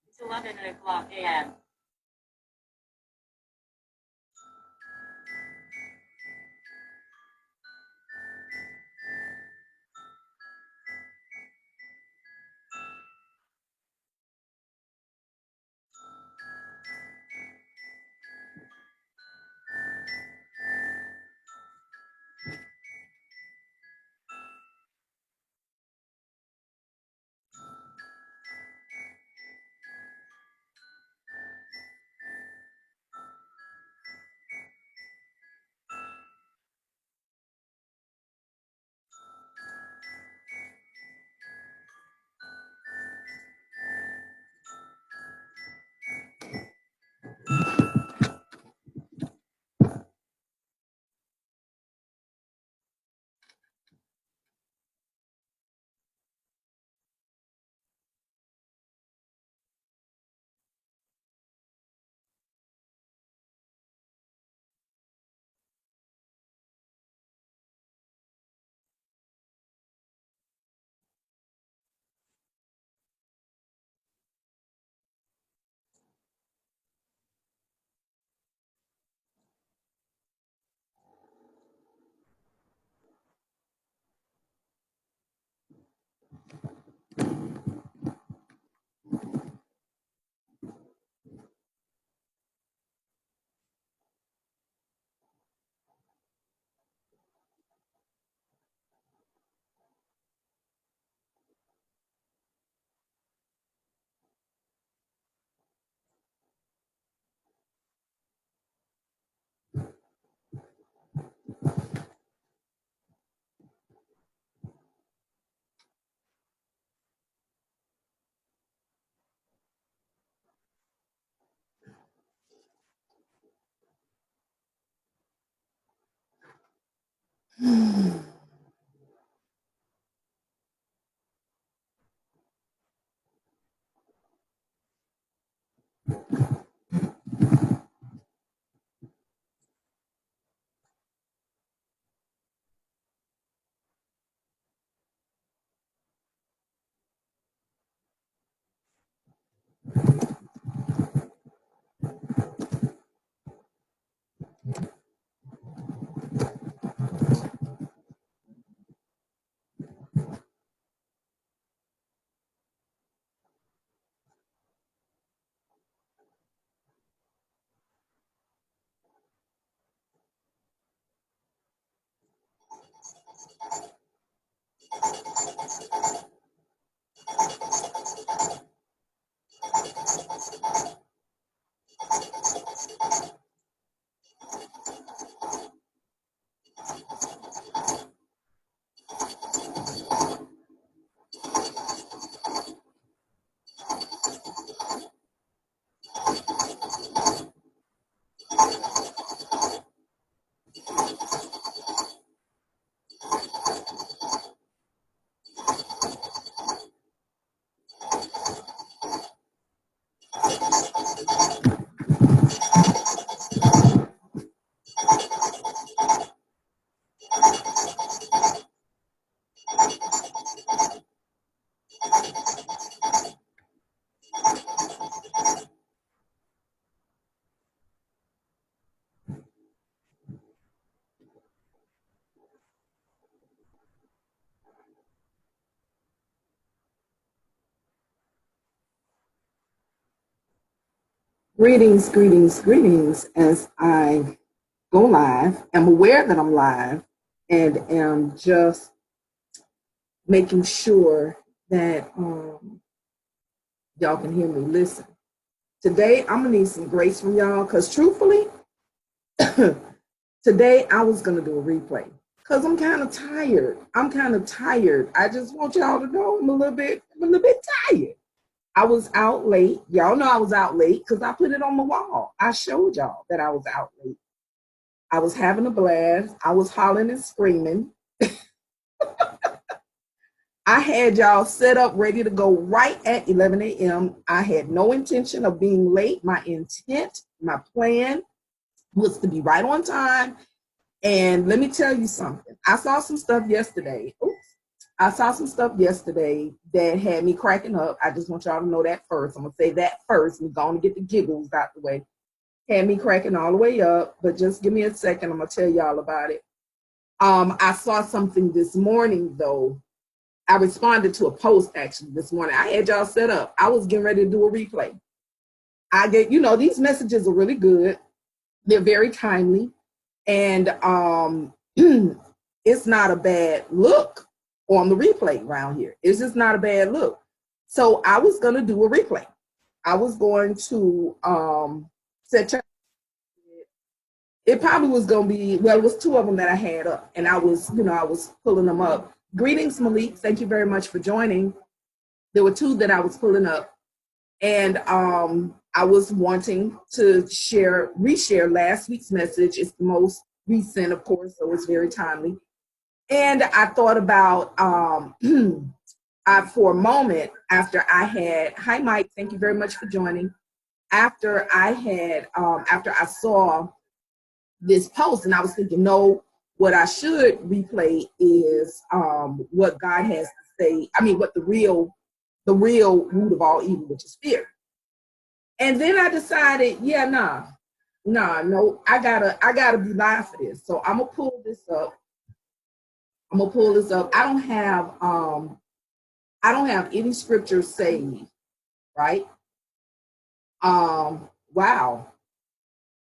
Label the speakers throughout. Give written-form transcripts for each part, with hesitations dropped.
Speaker 1: It's 11 o'clock a.m.
Speaker 2: Greetings, greetings, greetings as I go live. I'm aware that I'm live and am just making sure that y'all can hear me. Listen, today I'm going to need some grace from y'all because truthfully, Today, I was going to do a replay because I'm kind of tired. I just want y'all to know I'm a little bit tired. I was out late. Y'all know I was out late because I put it on the wall. I showed y'all that I was out late. I was having a blast. I was hollering and screaming. I had y'all set up ready to go right at 11 a.m. I had no intention of being late. My intent, my plan was to be right on time. And let me tell you something. I saw some stuff yesterday. I saw some stuff yesterday that had me cracking up. I just want y'all to know that first. I'm going to say that first. We're going to get the giggles out the way. Had me cracking all the way up. But just give me a second. I'm going to tell y'all about it. I saw something this morning, though. I responded to a post actually this morning. I had y'all set up. I was getting ready to do a replay. I get, these messages are really good. They're very timely. And it's not a bad look on the replay around here. It's just not a bad look. So I was going to do a replay. I was going to set it probably was going to be, well, it was two of them that I had up, and I was pulling them up. Greetings, Malik. Thank you very much for joining. There were two that I was pulling up, and I was wanting to reshare last week's message. It's the most recent, of course, so it's very timely. And I thought about, for a moment after I had, hi, Mike, thank you very much for joining. After I saw this post, and I was thinking, no, what I should replay is what God has to say. I mean, what the real root of all evil, which is fear. And then I decided, no, I gotta be live for this. So I'm gonna pull this up. I don't have any scripture saved, right? Wow.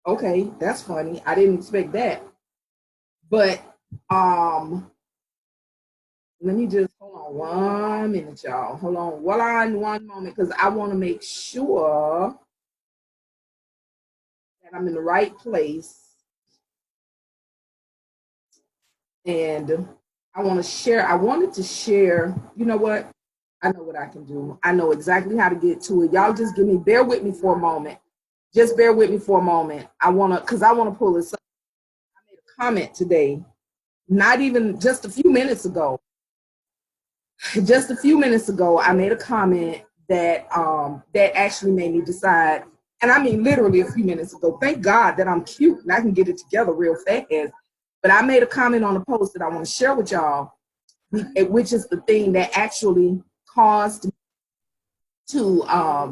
Speaker 2: Okay, that's funny. I didn't expect that. But let me just hold on 1 minute, y'all. Hold on one moment, because I want to make sure that I'm in the right place. And I wanted to share, you know what? I know what I can do. I know exactly how to get to it. Y'all just bear with me for a moment. Just bear with me for a moment. I want to pull this up. I made a comment today, not even just a few minutes ago. Just a few minutes ago, I made a comment that actually made me decide, and I mean literally a few minutes ago. Thank God that I'm cute and I can get it together real fast. But I made a comment on a post that I want to share with y'all, which is the thing that actually caused me to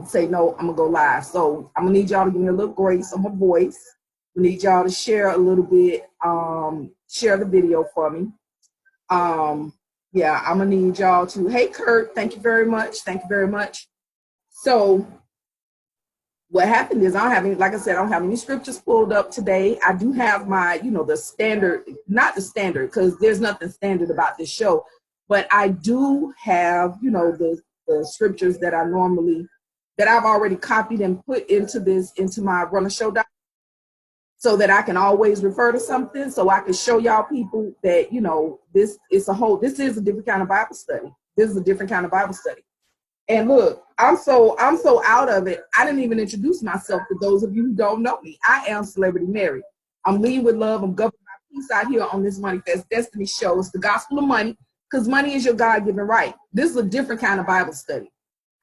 Speaker 2: say, no, I'm going to go live. So I'm going to need y'all to give me a little grace on my voice. I need y'all to share a little bit, share the video for me. Yeah, I'm going to need y'all to, hey, Kurt, thank you very much. Thank you very much. So what happened is I don't have any scriptures pulled up today. I do have my, the standard, not the standard, because there's nothing standard about this show, but I do have, the scriptures that I've already copied and put into my Run a Show doc, so that I can always refer to something, so I can show y'all people that, this is a different kind of Bible study. This is a different kind of Bible study. And look, I'm so out of it. I didn't even introduce myself to those of you who don't know me. I am Celebrity Mary. I'm leading with love. I'm governed by peace out here on this MoneyFest Destiny show. It's the gospel of money, because money is your God-given right. This is a different kind of Bible study.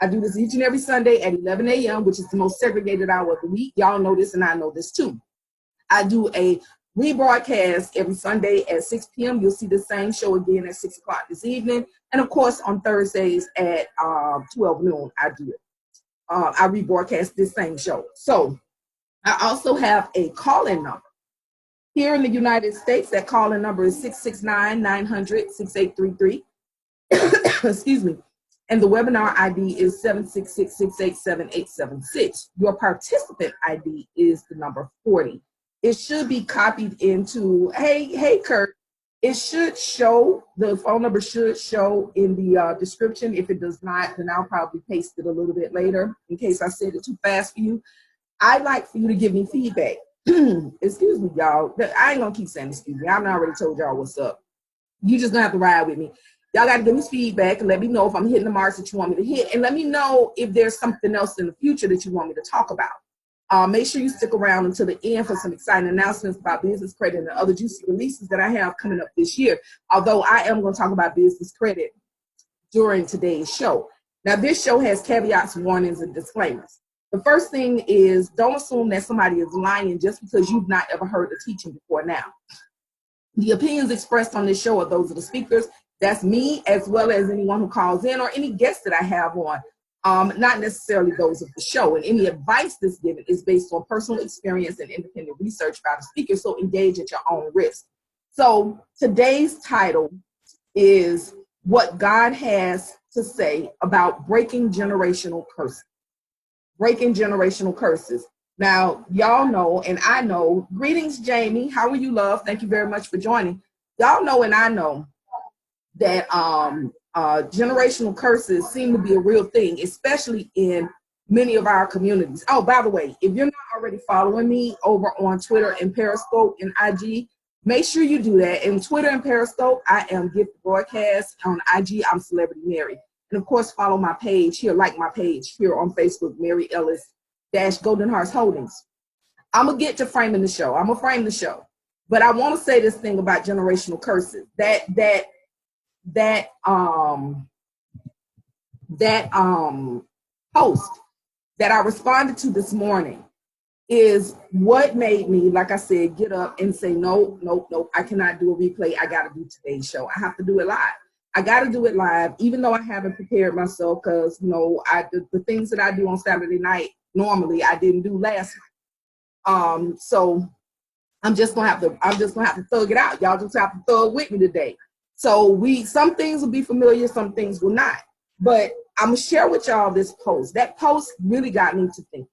Speaker 2: I do this each and every Sunday at 11 a.m., which is the most segregated hour of the week. Y'all know this, and I know this too. I do a rebroadcast every Sunday at 6 p.m. You'll see the same show again at 6 o'clock this evening. And of course, on Thursdays at 12 noon, I do it. I rebroadcast this same show. So I also have a call-in number. Here in the United States, that call-in number is 669-900-6833. Excuse me. And the webinar ID is 766-687-876. Your participant ID is the number 40. It should be copied into, hey, Kurt, it should show, the phone number should show in the description. If it does not, then I'll probably paste it a little bit later in case I said it too fast for you. I'd like for you to give me feedback. excuse me, y'all. I ain't gonna keep saying excuse me. I've already told y'all what's up. You just gonna have to ride with me. Y'all got to give me feedback and let me know if I'm hitting the marks that you want me to hit, and let me know if there's something else in the future that you want me to talk about. Make sure you stick around until the end for some exciting announcements about business credit and other juicy releases that I have coming up this year. Although I am going to talk about business credit during today's show. Now, this show has caveats, warnings, and disclaimers. The first thing is, don't assume that somebody is lying just because you've not ever heard the teaching before now. The opinions expressed on this show are those of the speakers. That's me, as well as anyone who calls in or any guests that I have on. Not necessarily those of the show. And any advice that's given is based on personal experience and independent research by the speaker, so engage at your own risk. So today's title is What God Has to Say About Breaking Generational Curses. Breaking generational curses. Now, y'all know, and I know, greetings, Jamie. How are you, love? Thank you very much for joining. Y'all know, and I know that generational curses seem to be a real thing, especially in many of our communities. Oh, by the way, if you're not already following me over on Twitter and Periscope and IG, make sure you do that. In Twitter and Periscope, I am Gift Broadcast. On IG, I'm Celebrity Mary. And of course, follow my page here, like my page here on Facebook, Mary Ellis Golden Hearts Holdings. I'm going to get to framing the show. I'm going to frame the show. But I want to say this thing about generational curses. That post that I responded to this morning is what made me, like I said, get up and say, no, I cannot do a replay. I got to do today's show. I have to do it live. I got to do it live, even though I haven't prepared myself, because, the things that I do on Saturday night, normally I didn't do last night. So I'm just gonna have to thug it out. Y'all just have to thug with me today. So some things will be familiar, some things will not. But I'm gonna share with y'all this post. That post really got me to think.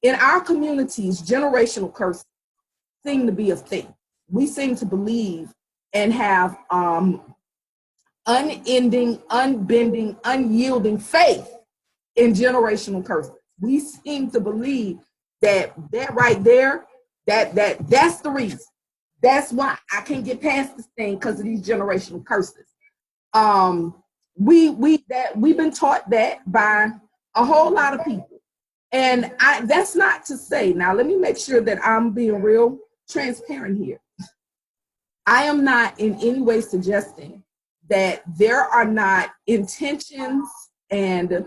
Speaker 2: In our communities, generational curses seem to be a thing. We seem to believe and have unending, unbending, unyielding faith in generational curses. We seem to believe that right there, that's the reason. That's why I can't get past this thing, because of these generational curses. We've been taught that by a whole lot of people. And that's not to say, now let me make sure that I'm being real transparent here. I am not in any way suggesting that there are not intentions and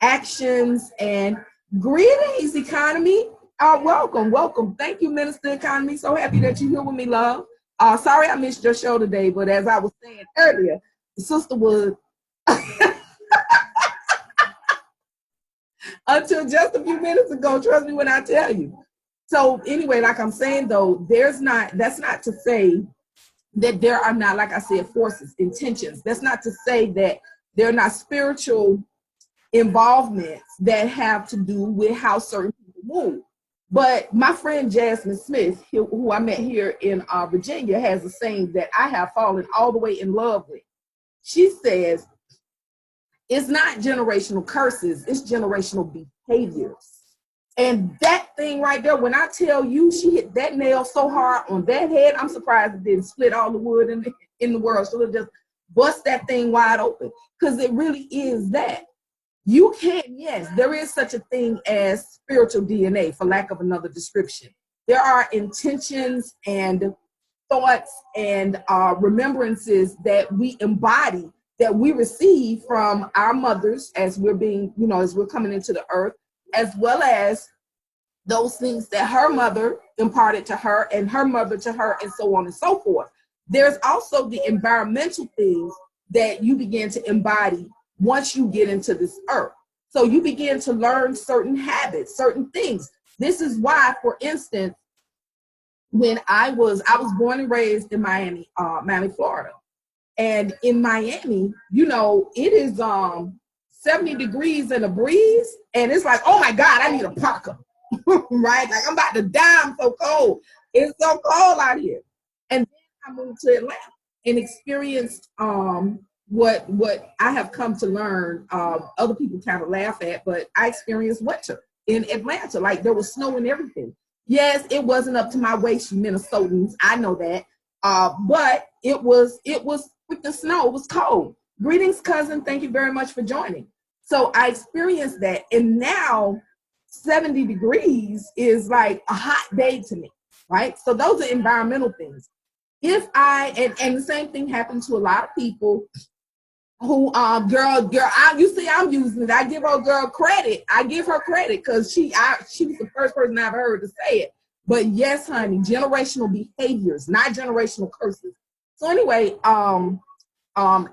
Speaker 2: actions and greetings, economy. Welcome. Thank you, Minister Economy. So happy that you're here with me, love. Sorry I missed your show today, but as I was saying earlier, the sister was until just a few minutes ago, trust me when I tell you. So anyway, like I'm saying though, that's not to say that there are not, like I said, forces, intentions. That's not to say that there are not spiritual involvements that have to do with how certain people move. But my friend Jasmine Smith, who I met here in Virginia, has a saying that I have fallen all the way in love with. She says, it's not generational curses, it's generational behaviors. And that thing right there, when I tell you she hit that nail so hard on that head, I'm surprised it didn't split all the wood in the world. So it just bust that thing wide open, because it really is that. You can, yes, there is such a thing as spiritual DNA, for lack of another description. There are intentions and thoughts and remembrances that we embody, that we receive from our mothers as we're being, as we're coming into the earth, as well as those things that her mother imparted to her and her mother to her, and so on and so forth. There's also the environmental things that you begin to embody once you get into this earth. So you begin to learn certain habits, certain things. This is why, for instance, when I was born and raised in Miami, Florida. And in Miami, it is 70 degrees and a breeze. And it's like, oh my God, I need a parka, right? Like I'm about to die, I'm so cold. It's so cold out here. And then I moved to Atlanta and experienced what I have come to learn. Other people kind of laugh at, but I experienced winter in Atlanta. Like there was snow and everything. Yes, it wasn't up to my waist, you Minnesotans. I know that. But it was freaking snow. It was cold. Greetings, cousin. Thank you very much for joining. So I experienced that. And now 70 degrees is like a hot day to me, right? So those are environmental things. If I and the same thing happened to a lot of people who girl, you see I'm using it. I give her girl credit. I give her credit because she was the first person I've heard to say it. But yes, honey, generational behaviors, not generational curses. So anyway,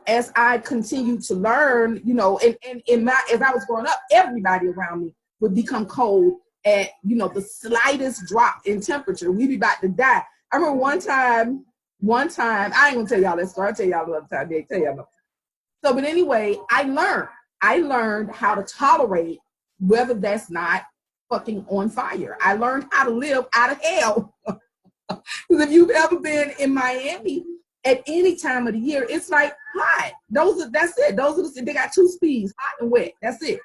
Speaker 2: as I continue to learn, you know, as I was growing up, everybody around me would become cold at, you know, the slightest drop in temperature. We'd be about to die. I remember one time, I ain't gonna tell y'all that story. I'll tell y'all another time. I'll tell y'all another time. So, but anyway, I learned how to tolerate whether that's not fucking on fire. I learned how to live out of hell. Because if you've ever been in Miami at any time of the year, it's like hot. That's it. They got two speeds, hot and wet. That's it.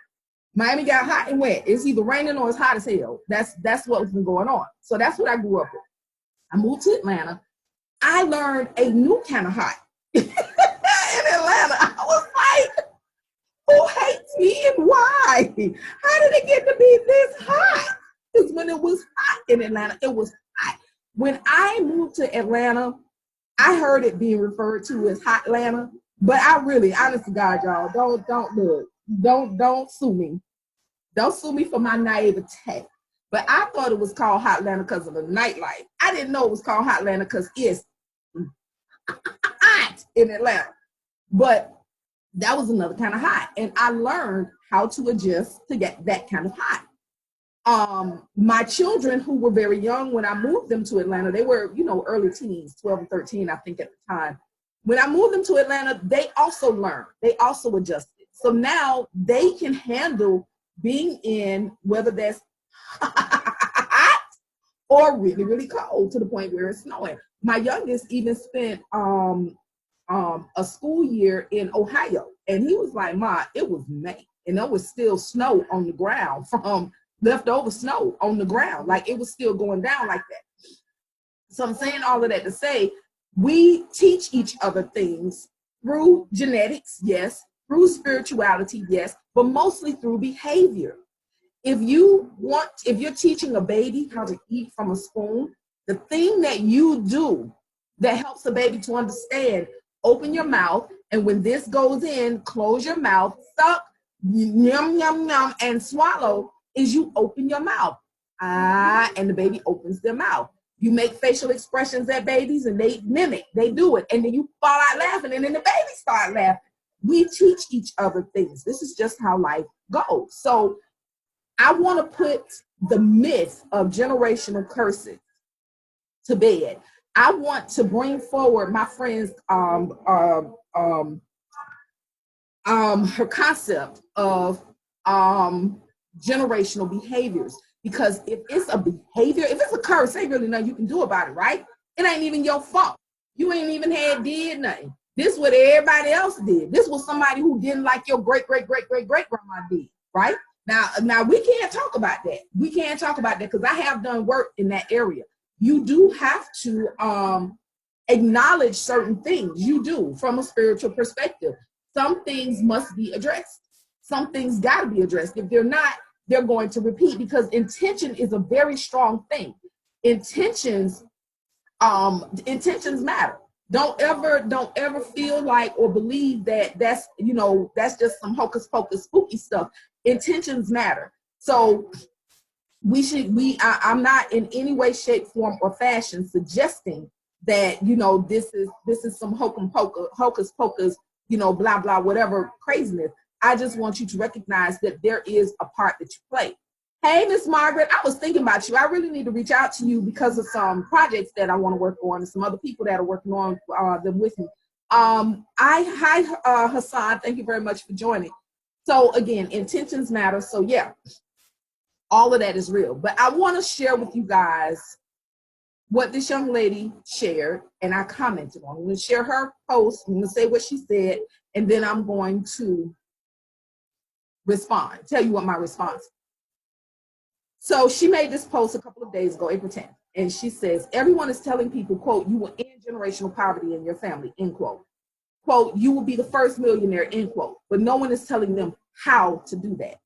Speaker 2: Miami got hot and wet. It's either raining or it's hot as hell. That's what's been going on. So that's what I grew up with. I moved to Atlanta. I learned a new kind of hot. In Atlanta, I was like, who hates me and why? How did it get to be this hot? Because when it was hot in Atlanta, it was hot. When I moved to Atlanta, I heard it being referred to as Hot Atlanta, but I really, honest to God, y'all, don't sue me. Don't sue me for my naivete. But I thought it was called Hot Atlanta because of the nightlife. I didn't know it was called Hot Atlanta because it's hot in Atlanta. But that was another kind of hot. And I learned how to adjust to get that kind of hot. My children, who were very young when I moved them to Atlanta, they were, you know, early teens, 12 and 13, I think at the time. When I moved them to Atlanta, they also learned, they also adjusted. So now they can handle being in, whether that's hot or really, really cold to the point where it's snowing. My youngest even spent a school year in Ohio, and he was like, "Ma, it was May, and there was still snow on the ground from leftover snow on the ground. Like it was still going down like that." So I'm saying all of that to say, we teach each other things through genetics, yes, through spirituality, yes, but mostly through behavior. If you're teaching a baby how to eat from a spoon, the thing that you do that helps a baby to understand, open your mouth, and when this goes in, close your mouth, suck, yum, yum, yum, and swallow, is you open your mouth. And the baby opens their mouth. You make facial expressions at babies and they mimic, they do it. And then you fall out laughing and then the baby start laughing. We teach each other things. This is just how life goes. So I want to put the myth of generational curses to bed. I want to bring forward my friend's her concept of generational behaviors. Because if it's a behavior, if it's a curse, ain't really nothing you can do about it, right? It ain't even your fault. You ain't even did nothing. This is what everybody else did. This was somebody who didn't like your great grandma did, right? Now we can't talk about that. We can't talk about that because I have done work in that area. You do have to acknowledge certain things. You do from a spiritual perspective. Some things must be addressed. Some things got to be addressed. If they're not, they're going to repeat because intention is a very strong thing. Intentions matter. Don't ever feel like or believe that that's just some hocus pocus spooky stuff. Intentions matter. So I'm not in any way, shape, form, or fashion suggesting that this is some hocus pocus, blah blah whatever craziness. I just want you to recognize that there is a part that you play. Hey, Miss Margaret, I was thinking about you. I really need to reach out to you because of some projects that I want to work on and some other people that are working on them with me. Hi, Hassan. Thank you very much for joining. So again, intentions matter. So yeah, all of that is real. But I want to share with you guys what this young lady shared and I commented on. I'm going to share her post. I'm going to say what she said, and then I'm going to respond, tell you what my response is. So she made this post a couple of days ago, April 10th, and she says, everyone is telling people, quote, you will end generational poverty in your family, end quote. Quote, you will be the first millionaire, end quote. But no one is telling them how to do that.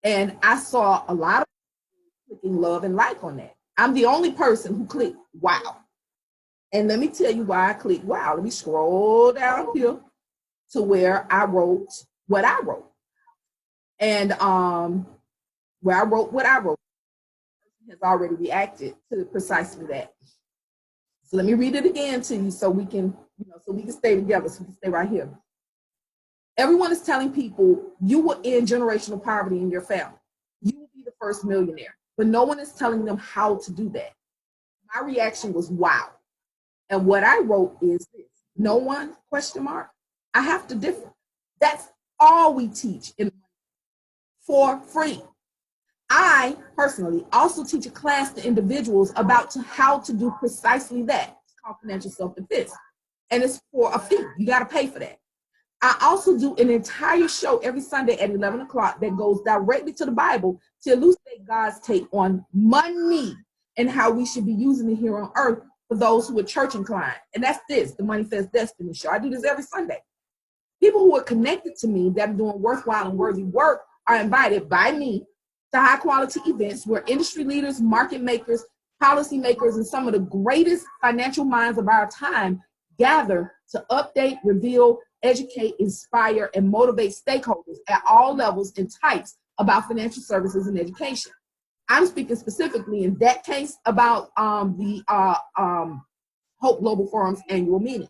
Speaker 2: And I saw a lot of people clicking love and like on that. I'm the only person who clicked wow. And let me tell you why I clicked wow. Let me scroll down here to where I wrote what I wrote. And where I wrote what I wrote has already reacted to precisely that. So let me read it again to you so we can, so we can stay together, so we can stay right here. Everyone is telling people you will end generational poverty in your family. You will be the first millionaire, but no one is telling them how to do that. My reaction was wow. And what I wrote is this: no one, question mark, I have to differ. That's all we teach for free. I personally also teach a class to individuals about how to do precisely that. It's called financial self-defense. And it's for a fee. You got to pay for that. I also do an entire show every Sunday at 11 o'clock that goes directly to the Bible to elucidate God's take on money and how we should be using it here on earth for those who are church inclined. And that's this, the MoneyFest Destiny Show. I do this every Sunday. People who are connected to me that are doing worthwhile and worthy work are invited by me to high quality events where industry leaders, market makers, policy makers, and some of the greatest financial minds of our time gather to update, reveal, educate, inspire, and motivate stakeholders at all levels and types about financial services and education. I'm speaking specifically in that case about the Hope Global Forum's annual meeting.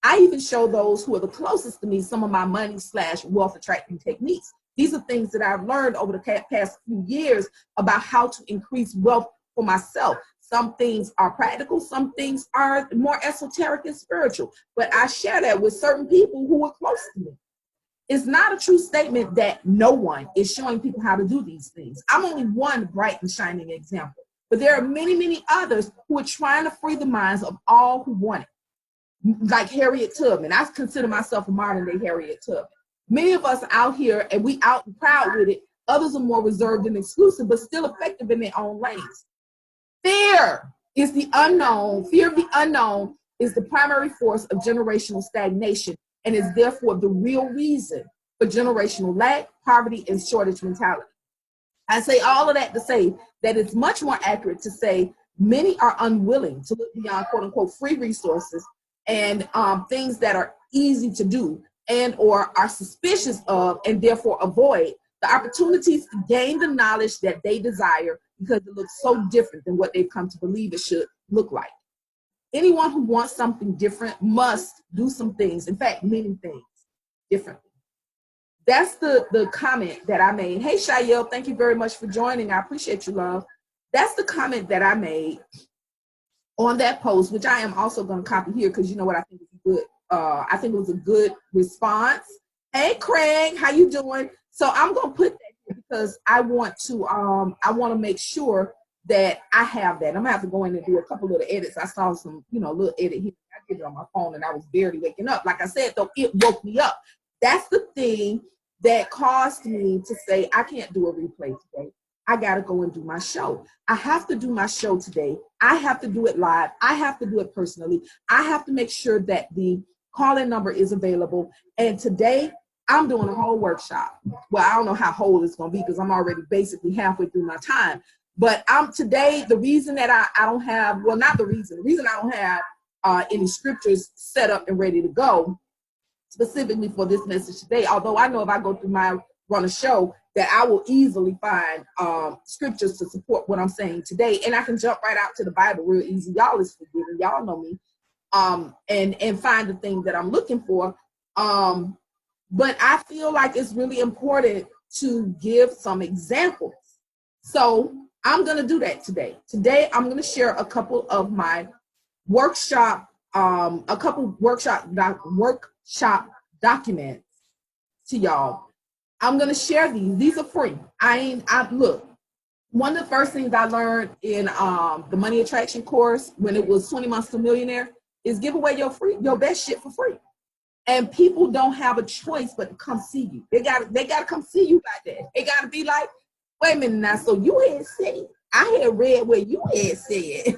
Speaker 2: I even show those who are the closest to me some of my money/wealth attracting techniques. These are things that I've learned over the past few years about how to increase wealth for myself. Some things are practical, some things are more esoteric and spiritual, but I share that with certain people who are close to me. It's not a true statement that no one is showing people how to do these things. I'm only one bright and shining example, but there are many, many others who are trying to free the minds of all who want it. Like Harriet Tubman. I consider myself a modern day Harriet Tubman. Many of us out here and we out and proud with it. Others are more reserved and exclusive, but still effective in their own lanes. Fear is the unknown. Fear of the unknown is the primary force of generational stagnation and is therefore the real reason for generational lack, poverty, and shortage mentality. I say all of that to say that it's much more accurate to say many are unwilling to look beyond quote unquote free resources and things that are easy to do and or are suspicious of and therefore avoid the opportunities to gain the knowledge that they desire because it looks so different than what they've come to believe it should look like. Anyone who wants something different must do some things, in fact, many things differently. That's the comment that I made. Hey, Shayel, thank you very much for joining. I appreciate you, love. That's the comment that I made on that post, which I am also going to copy here because you know what I think is good. I think it was a good response. Hey, Craig, how you doing? So I'm going to put that here because I want to make sure that I have that. I'm going to have to go in and do a couple of the edits. I saw some, little edit here. I did it on my phone and I was barely waking up. Like I said, though, it woke me up. That's the thing that caused me to say, I can't do a replay today. I got to go and do my show. I have to do my show today. I have to do it live. I have to do it personally. I have to make sure that the call-in number is available. And today, I'm doing a whole workshop. Well, I don't know how whole it's going to be because I'm already basically halfway through my time. But today, the reason that I don't have, well, not the reason I don't have any scriptures set up and ready to go specifically for this message today, although I know if I go through run a show that I will easily find scriptures to support what I'm saying today. And I can jump right out to the Bible real easy. Y'all is forgiving. Y'all know me. And find the thing that I'm looking for. But I feel like it's really important to give some examples. So I'm going to do that today. Today, I'm going to share a couple of my workshop documents to y'all. I'm going to share these. These are free. Look, one of the first things I learned in the Money Attraction course when it was 20 Months to Millionaire is give away your best shit for free. And people don't have a choice but to come see you. They gotta come see you like that. They gotta be like, wait a minute now, so you had said, I had read what you had said.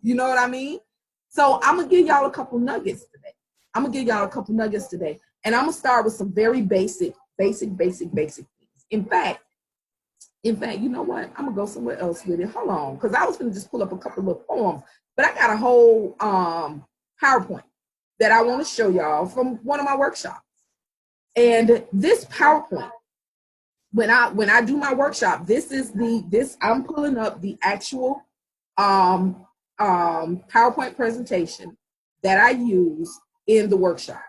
Speaker 2: You know what I mean? So I'm gonna give y'all a couple nuggets today. And I'm gonna start with some very basic things. In fact, you know what? I'm gonna go somewhere else with it. Hold on, because I was gonna just pull up a couple of poems, but I got a whole PowerPoint that I want to show y'all from one of my workshops. And this PowerPoint, when I do my workshop, I'm pulling up the actual PowerPoint presentation that I use in the workshop.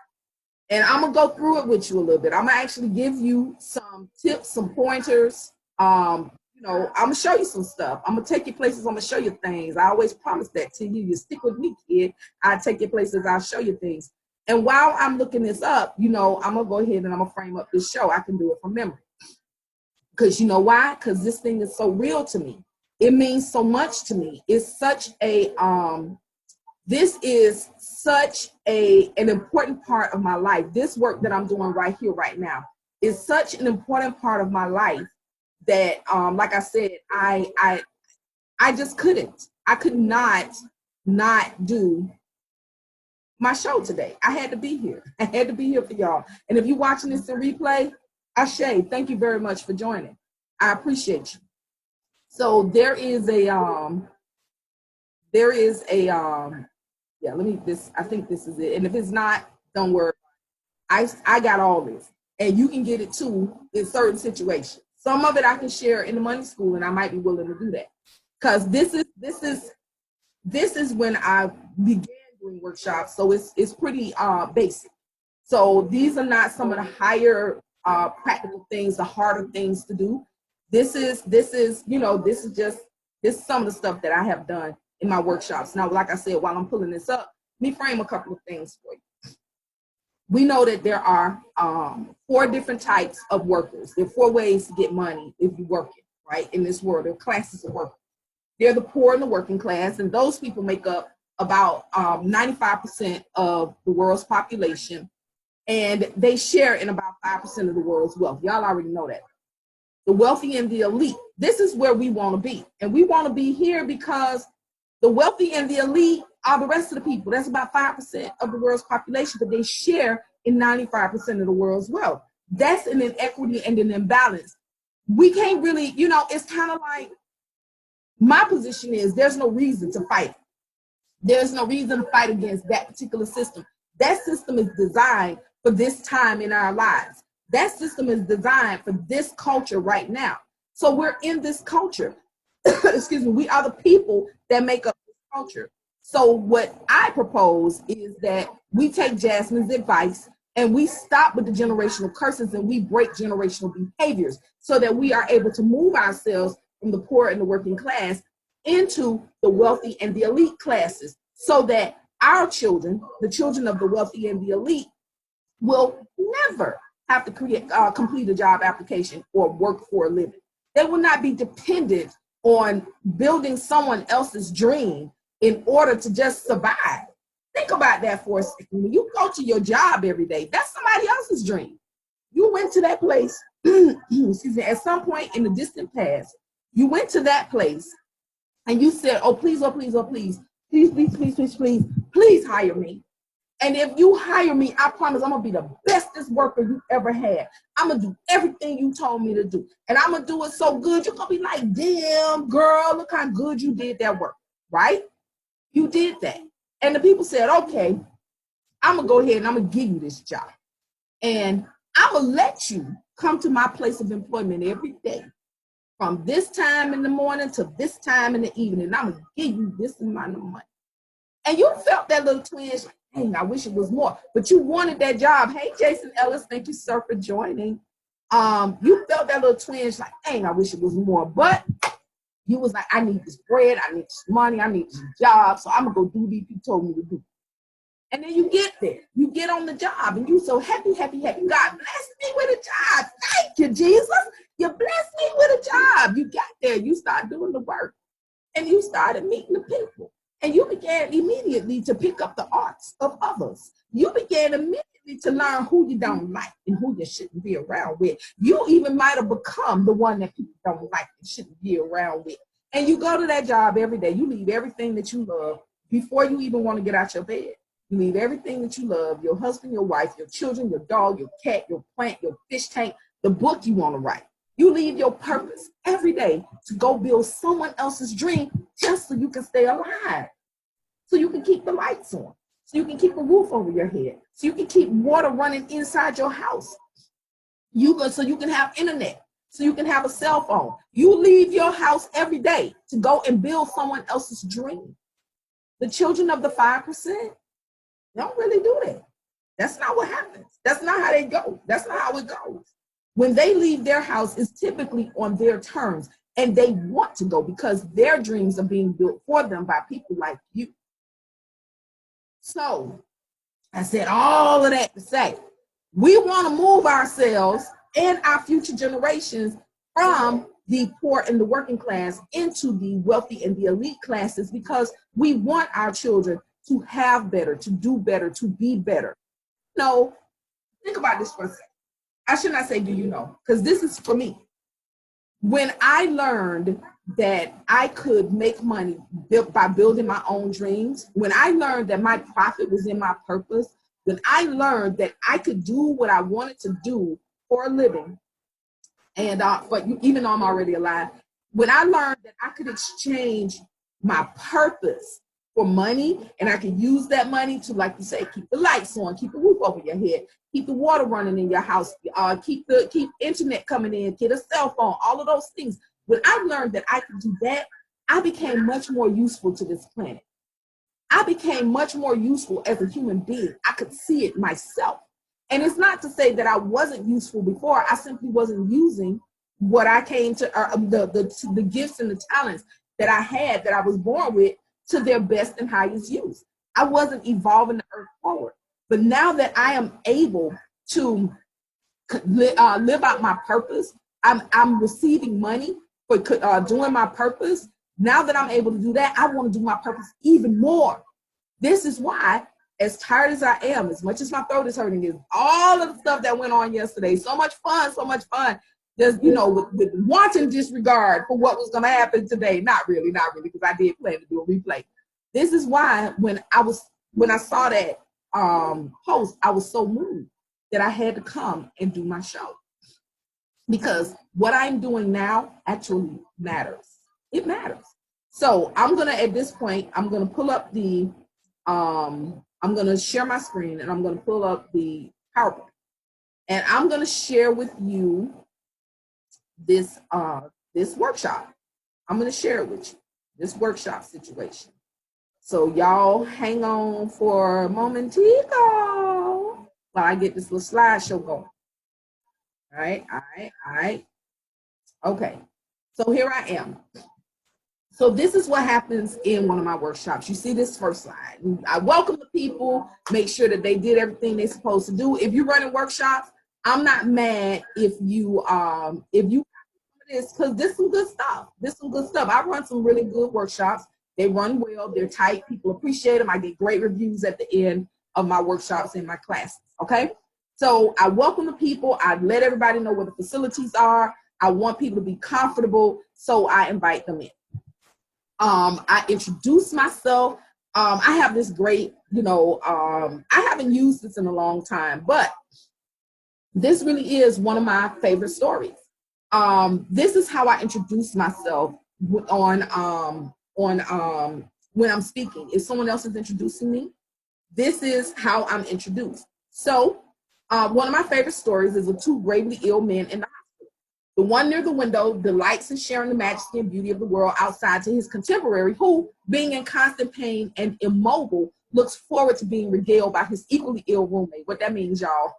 Speaker 2: And I'm gonna go through it with you a little bit. I'm gonna actually give you some tips, some pointers. I'm gonna show you some stuff. I'm gonna take you places. I'm gonna show you things. I always promise that to you. You stick with me, kid. I take you places. I'll show you things. And while I'm looking this up, I'm gonna go ahead and I'm gonna frame up this show. I can do it from memory. Because you know why? Because this thing is so real to me. It means so much to me. It's such a this is such an important part of my life. This work that I'm doing right here, right now, is such an important part of my life that, like I said, I just couldn't. I could not do my show today. I had to be here. I had to be here for y'all. And if you're watching this in replay, Ashe, thank you very much for joining. I appreciate you. So I think this is it. And if it's not, don't worry. I got all this. And you can get it too in certain situations. Some of it I can share in the money school, and I might be willing to do that. Because this is when I began doing workshops. So it's pretty basic. So these are not some of the higher practical things, the harder things to do. This is some of the stuff that I have done in my workshops. Now, like I said, while I'm pulling this up, let me frame a couple of things for you. We know that there are 4 different types of workers. There are 4 ways to get money if you're working, right? In this world, there are classes of workers. They're the poor and the working class, and those people make up about 95% of the world's population, and they share in about 5% of the world's wealth. Y'all already know that. The wealthy and the elite, this is where we want to be. And we want to be here because the wealthy and the elite are the rest of the people. That's about 5% of the world's population, but they share in 95% of the world's wealth. That's an inequity and an imbalance. We can't really, it's kind of like, my position is there's no reason to fight. There's no reason to fight against that particular system. That system is designed for this time in our lives. That system is designed for this culture right now. So we're in this culture. Excuse me, we are the people that make up this culture. So what I propose is that we take Jasmine's advice and we stop with the generational curses and we break generational behaviors so that we are able to move ourselves from the poor and the working class into the wealthy and the elite classes so that our children, the children of the wealthy and the elite, will never have to complete a job application or work for a living. They will not be dependent on building someone else's dream in order to just survive. Think about that for a second. When you go to your job every day, that's somebody else's dream. You went to that place, excuse me, at some point in the distant past, you went to that place and you said, oh, please, oh, please, oh, please, please, please, please, please, please, please hire me. And if you hire me, I promise I'm going to be the bestest worker you ever had. I'm going to do everything you told me to do. And I'm going to do it so good, you're going to be like, damn, girl, look how good you did that work, right? You did that. And the people said, okay, I'm going to go ahead and I'm going to give you this job. And I'm going to let you come to my place of employment every day from this time in the morning to this time in the evening. And I'm going to give you this amount of money. And you felt that little twinge, like, dang, I wish it was more. But you wanted that job. Hey, Jason Ellis, thank you, sir, for joining. You felt that little twinge, like, dang, I wish it was more. But you was like, I need this bread, I need this money, I need this job, so I'm going to go do what you told me to do. And then you get there. You get on the job, and you so happy, happy, happy. God blessed me with a job. Thank you, Jesus. You blessed me with a job. You got there. You started doing the work. And you started meeting the people. And you began immediately to pick up the arts of others. You began immediately to learn who you don't like and who you shouldn't be around with. You even might have become the one that people don't like and shouldn't be around with. And you go to that job every day. You leave everything that you love before you even want to get out your bed. You leave everything that you love, your husband, your wife, your children, your dog, your cat, your plant, your fish tank, the book you want to write. You leave your purpose every day to go build someone else's dream just so you can stay alive, so you can keep the lights on, so you can keep a roof over your head, so you can keep water running inside your house, so you can have internet, so you can have a cell phone. You leave your house every day to go and build someone else's dream. The children of the 5% don't really do that. That's not what happens. That's not how they go. That's not how it goes. When they leave their house, it's typically on their terms, and they want to go because their dreams are being built for them by people like you. So I said all of that to say, we want to move ourselves and our future generations from the poor and the working class into the wealthy and the elite classes, because we want our children to have better, to do better, to be better. No, think about this for a second. I should not say, do you know? Because this is for me. When I learned that I could make money by building my own dreams, when I learned that my profit was in my purpose, when I learned that I could do what I wanted to do for a living, and but even though I'm already alive, when I learned that I could exchange my purpose for money, and I could use that money to, like you say, keep the lights on, keep the roof over your head, keep the water running in your house, keep internet coming in, get a cell phone, all of those things. When I learned that I could do that, I became much more useful to this planet. I became much more useful as a human being. I could see it myself. And it's not to say that I wasn't useful before. I simply wasn't using what I came to, the gifts and the talents that I had, that I was born with, to their best and highest use. I wasn't evolving the earth forward. But now that I am able to live out my purpose, I'm receiving money for doing my purpose. Now that I'm able to do that, I want to do my purpose even more. This is why, as tired as I am, as much as my throat is hurting, is all of the stuff that went on yesterday. So much fun. Just, with wanton disregard for what was going to happen today. Not really, because I did plan to do a replay. This is why when I saw that post, I was so moved that I had to come and do my show, because what I'm doing now actually matters. It matters. So I'm gonna, at this point, I'm gonna pull up the I'm gonna share my screen, and I'm gonna pull up the PowerPoint, and I'm gonna share with you this workshop. I'm gonna share it with you, this workshop situation. So y'all hang on for a momentico while I get this little slideshow going. All right. Okay, so here I am. So this is what happens in one of my workshops. You see this first slide. I welcome the people, make sure that they did everything they're supposed to do. If you're running workshops, I'm not mad if you this, because this is some good stuff. I run some really good workshops. They run well, they're tight, people appreciate them. I get great reviews at the end of my workshops and my classes, okay? So I welcome the people. I let everybody know where the facilities are. I want people to be comfortable, so I invite them in. I introduce myself. I have this great, I haven't used this in a long time, but this really is one of my favorite stories. This is how I introduce myself on when I'm speaking. If someone else is introducing me, this is how I'm introduced. So one of my favorite stories is of two gravely ill men in the hospital. The one near the window delights in sharing the majesty and beauty of the world outside to his contemporary, who, being in constant pain and immobile, looks forward to being regaled by his equally ill roommate. What that means, y'all,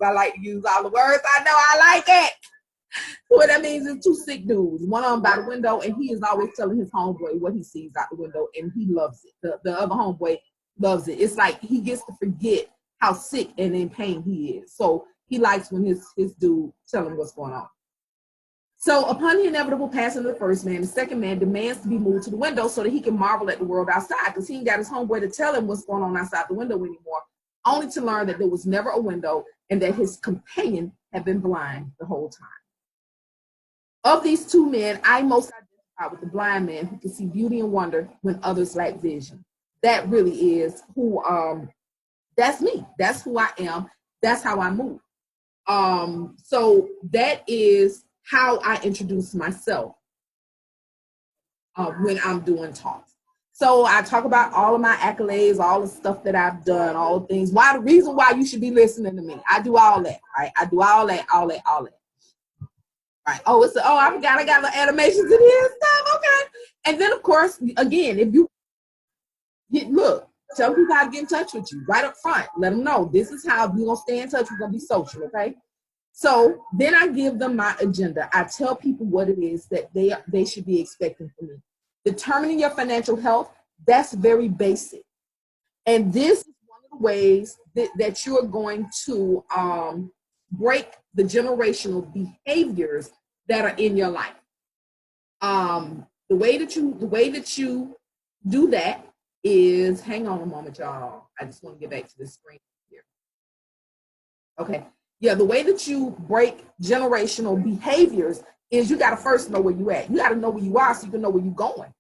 Speaker 2: I like to use all the words I know, I like it. What that means is two sick dudes, one on by the window, and he is always telling his homeboy what he sees out the window, and he loves it. The other homeboy loves it. It's like he gets to forget how sick and in pain he is. So he likes when his dude tell him what's going on. So upon the inevitable passing of the first man, the second man demands to be moved to the window so that he can marvel at the world outside, because he ain't got his homeboy to tell him what's going on outside the window anymore, only to learn that there was never a window and that his companion had been blind the whole time. Of these two men, I most identify with the blind man who can see beauty and wonder when others lack vision. That really is who, that's me. That's who I am. That's how I move. So that is how I introduce myself when I'm doing talks. So I talk about all of my accolades, all the stuff that I've done, all the things. Why the reason why you should be listening to me. I do all that, right? I do all that. Right. Oh, I forgot I got the animations in here and stuff. Okay. And then of course, again, if you look, tell people how to get in touch with you right up front. Let them know this is how we're gonna stay in touch. We're gonna be social, okay? So then I give them my agenda. I tell people what it is that they should be expecting from me. Determining your financial health, that's very basic. And this is one of the ways that you're going to break the generational behaviors that are in your life. The way that you do that is, hang on a moment, y'all. I just want to get back to the screen here. Okay. Yeah, the way that you break generational behaviors is you got to first know where you at. You got to know where you are so you can know where you're going.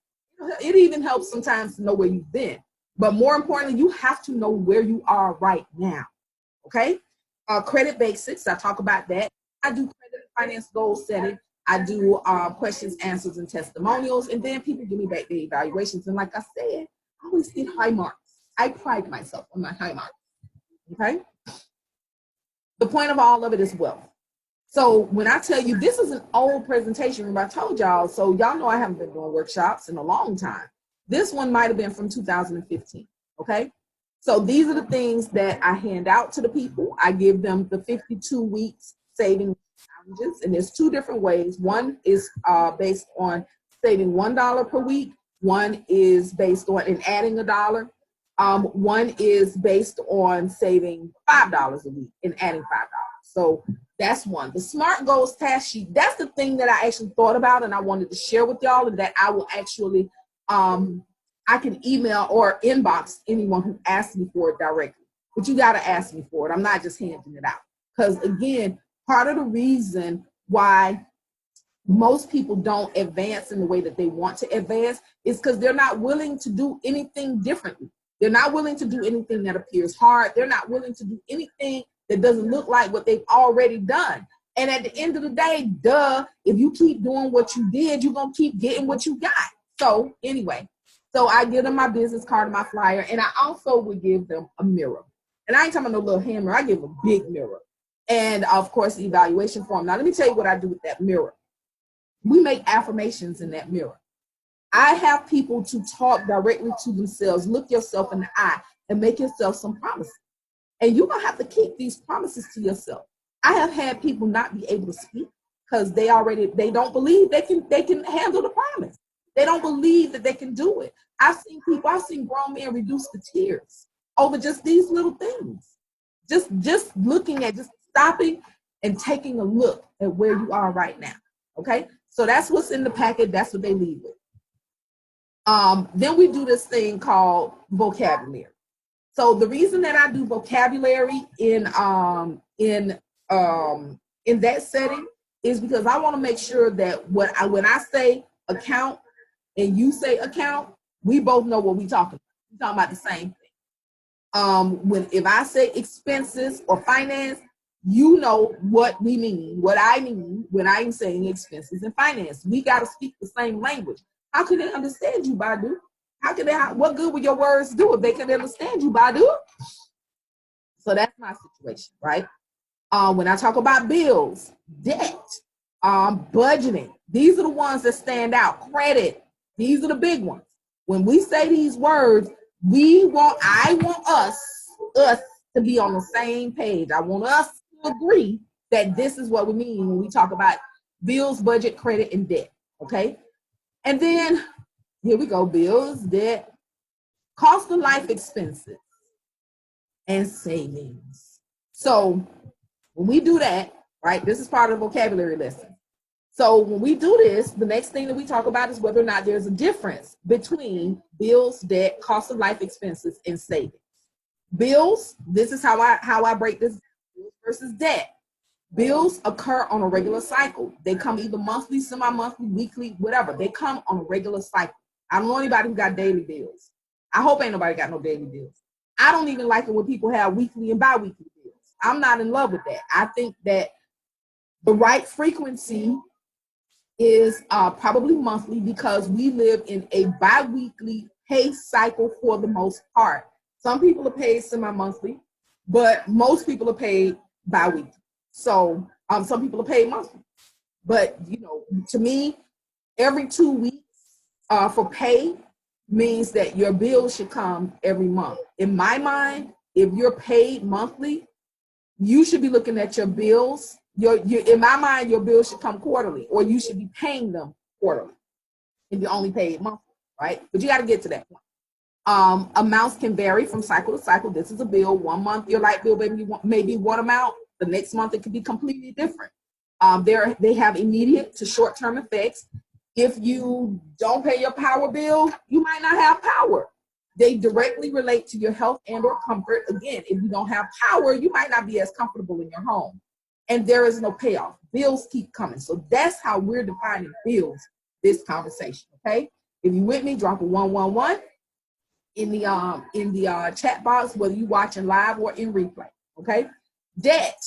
Speaker 2: It even helps sometimes to know where you've been. But more importantly, you have to know where you are right now. Okay? Credit basics, I talk about that. I do credit and finance goal setting. I do questions, answers, and testimonials. And then people give me back their evaluations. And like I said, I always get high marks. I pride myself on my high marks. Okay? The point of all of it is wealth. So when I tell you, this is an old presentation, remember I told y'all, so y'all know I haven't been doing workshops in a long time. This one might have been from 2015, okay? So these are the things that I hand out to the people. I give them the 52 weeks saving challenges, and there's two different ways. One is based on saving $1 per week. One is based on adding $1. One is based on saving $5 a week and adding $5. So that's one. The SMART Goals task sheet, that's the thing that I actually thought about and I wanted to share with y'all, and that I will actually, I can email or inbox anyone who asks me for it directly. But you got to ask me for it. I'm not just handing it out. Because again, part of the reason why most people don't advance in the way that they want to advance is because they're not willing to do anything differently. They're not willing to do anything that appears hard. They're not willing to do anything that doesn't look like what they've already done. And at the end of the day, if you keep doing what you did, you're going to keep getting what you got. So anyway, so I give them my business card and my flyer, and I also would give them a mirror. And I ain't talking about no little hammer. I give a big mirror. And of course, the evaluation form. Now, let me tell you what I do with that mirror. We make affirmations in that mirror. I have people to talk directly to themselves, look yourself in the eye, and make yourself some promises. And you're going to have to keep these promises to yourself. I have had people not be able to speak because they don't believe they can handle the promise. They don't believe that they can do it. I've seen grown men reduce to tears over just these little things. Just looking at, just stopping and taking a look at where you are right now. Okay? So that's what's in the packet. That's what they leave with. Then we do this thing called vocabulary. So the reason that I do vocabulary in that setting is because I want to make sure that when I say account and you say account, we both know what we're talking about. We're talking about the same thing. If I say expenses or finance, you know what we mean, what I mean when I'm saying expenses and finance. We got to speak the same language. How can they understand you, Badu? What good would your words do if they can understand you, Badu? So that's my situation, right? When I talk about bills, debt, budgeting, these are the ones that stand out. Credit, these are the big ones. When we say these words, I want us to be on the same page. I want us to agree that this is what we mean when we talk about bills, budget, credit, and debt, okay? And then, here we go, bills, debt, cost of life expenses, and savings. So when we do that, right, this is part of the vocabulary lesson. So when we do this, the next thing that we talk about is whether or not there's a difference between bills, debt, cost of life expenses, and savings. Bills, this is how I break this down. Bills versus debt. Bills occur on a regular cycle. They come either monthly, semi-monthly, weekly, whatever. They come on a regular cycle. I don't know anybody who got daily bills. I hope ain't nobody got no daily bills. I don't even like it when people have weekly and bi-weekly bills. I'm not in love with that. I think that the right frequency is probably monthly, because we live in a bi-weekly pay cycle for the most part. Some people are paid semi-monthly, but most people are paid bi-weekly. So some people are paid monthly. But, to me, every 2 weeks for pay means that your bill should come every month. In my mind, if you're paid monthly, you should be looking at your bills. In my mind, your bills should come quarterly, or you should be paying them quarterly if you're only paid monthly, right? But you got to get to that point. Amounts can vary from cycle to cycle. This is a bill. 1 month, your light bill may be one amount. The next month, it could be completely different. They have immediate to short-term effects. If you don't pay your power bill, you might not have power. They directly relate to your health and or comfort. Again, if you don't have power, you might not be as comfortable in your home. And there is no payoff. Bills keep coming. So that's how we're defining bills this conversation, okay? If you with me, drop a 111 in the chat box, whether you're watching live or in replay, okay? Debt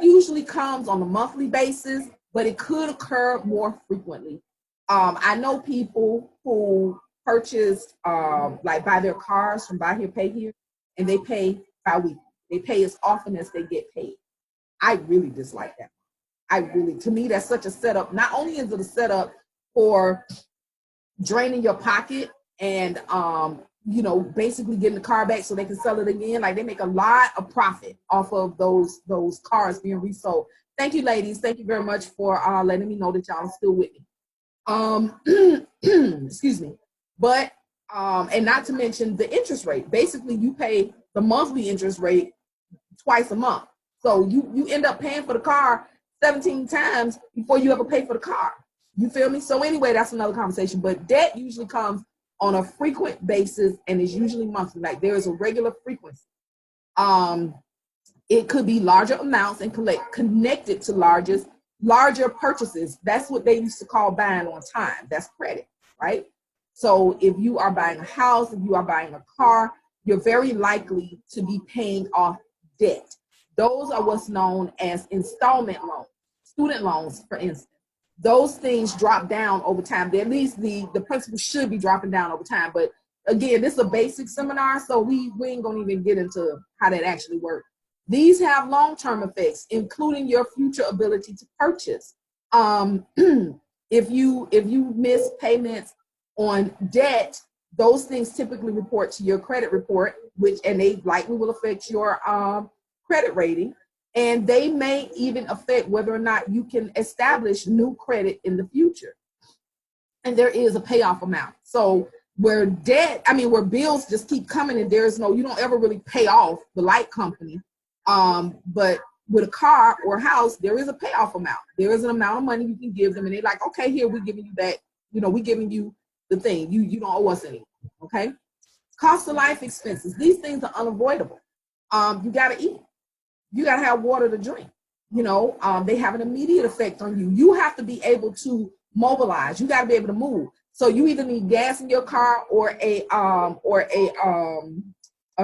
Speaker 2: usually comes on a monthly basis, but it could occur more frequently. I know people who purchased, buy their cars from Buy Here, Pay Here, and they pay bi-weekly. They pay as often as they get paid. I really dislike that. To me, that's such a setup. Not only is it a setup for draining your pocket and, basically getting the car back so they can sell it again. Like, they make a lot of profit off of those cars being resold. Thank you, ladies. Thank you very much for letting me know that y'all are still with me. Excuse me. But, and not to mention the interest rate. Basically, you pay the monthly interest rate twice a month. So you end up paying for the car 17 times before you ever pay for the car. You feel me? So anyway, that's another conversation. But debt usually comes on a frequent basis and is usually monthly. Like, there is a regular frequency. It could be larger amounts and connected to larger purchases. That's what they used to call buying on time. That's credit, right? So if you are buying a house, if you are buying a car, you're very likely to be paying off debt. Those are what's known as installment loans, student loans, for instance. Those things drop down over time. At least the principal should be dropping down over time. But again, this is a basic seminar, so we ain't gonna even get into how that actually works. These have long-term effects, including your future ability to purchase. If you miss payments on debt, those things typically report to your credit report, and they likely will affect your credit rating. And they may even affect whether or not you can establish new credit in the future. And there is a payoff amount. So where bills just keep coming and you don't ever really pay off the light company. But with a car or a house, there is a payoff amount. There is an amount of money you can give them, and they're like, okay, here, we're giving you that. We're giving you the thing. You don't owe us anything, okay? Cost of life expenses. These things are unavoidable. You got to eat. You got to have water to drink. They have an immediate effect on you. You have to be able to mobilize. You got to be able to move. So you either need gas in your car or a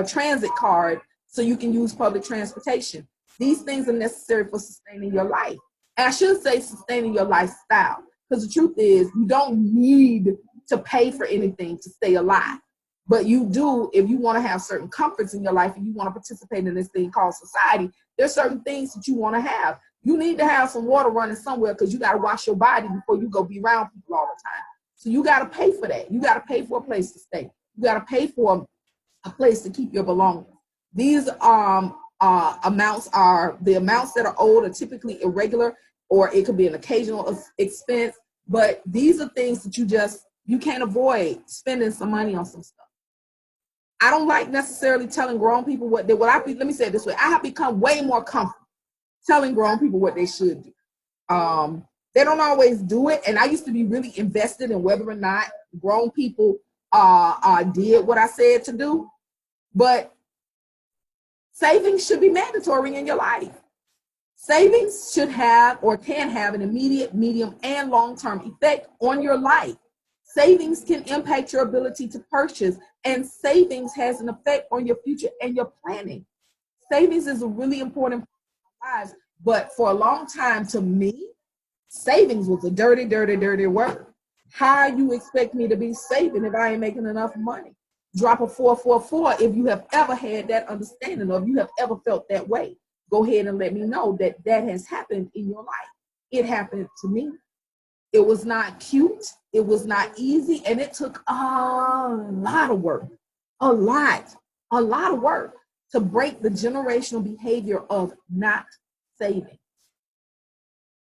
Speaker 2: transit card so you can use public transportation. These things are necessary for sustaining your life. And I should say sustaining your lifestyle, because the truth is you don't need to pay for anything to stay alive. But you do, if you want to have certain comforts in your life and you want to participate in this thing called society, there's certain things that you want to have. You need to have some water running somewhere because you got to wash your body before you go be around people all the time. So you got to pay for that. You got to pay for a place to stay. You got to pay for a place to keep your belongings. These amounts that are owed are typically irregular, or it could be an occasional expense. But these are things that you can't avoid spending some money on some stuff. I don't like necessarily telling grown people what let me say it this way. I have become way more comfortable telling grown people what they should do. They don't always do it. And I used to be really invested in whether or not grown people did what I said to do. But savings should be mandatory in your life. Savings should have or can have an immediate, medium, and long-term effect on your life. Savings can impact your ability to purchase, and savings has an effect on your future and your planning. Savings is a really important part of our lives, but for a long time, to me, savings was a dirty, dirty, dirty word. How you expect me to be saving if I ain't making enough money? Drop a 444 if you have ever had that understanding or if you have ever felt that way. Go ahead and let me know that that has happened in your life. It happened to me. It was not cute. It was not easy. And it took a lot of work, a lot of work to break the generational behavior of not saving.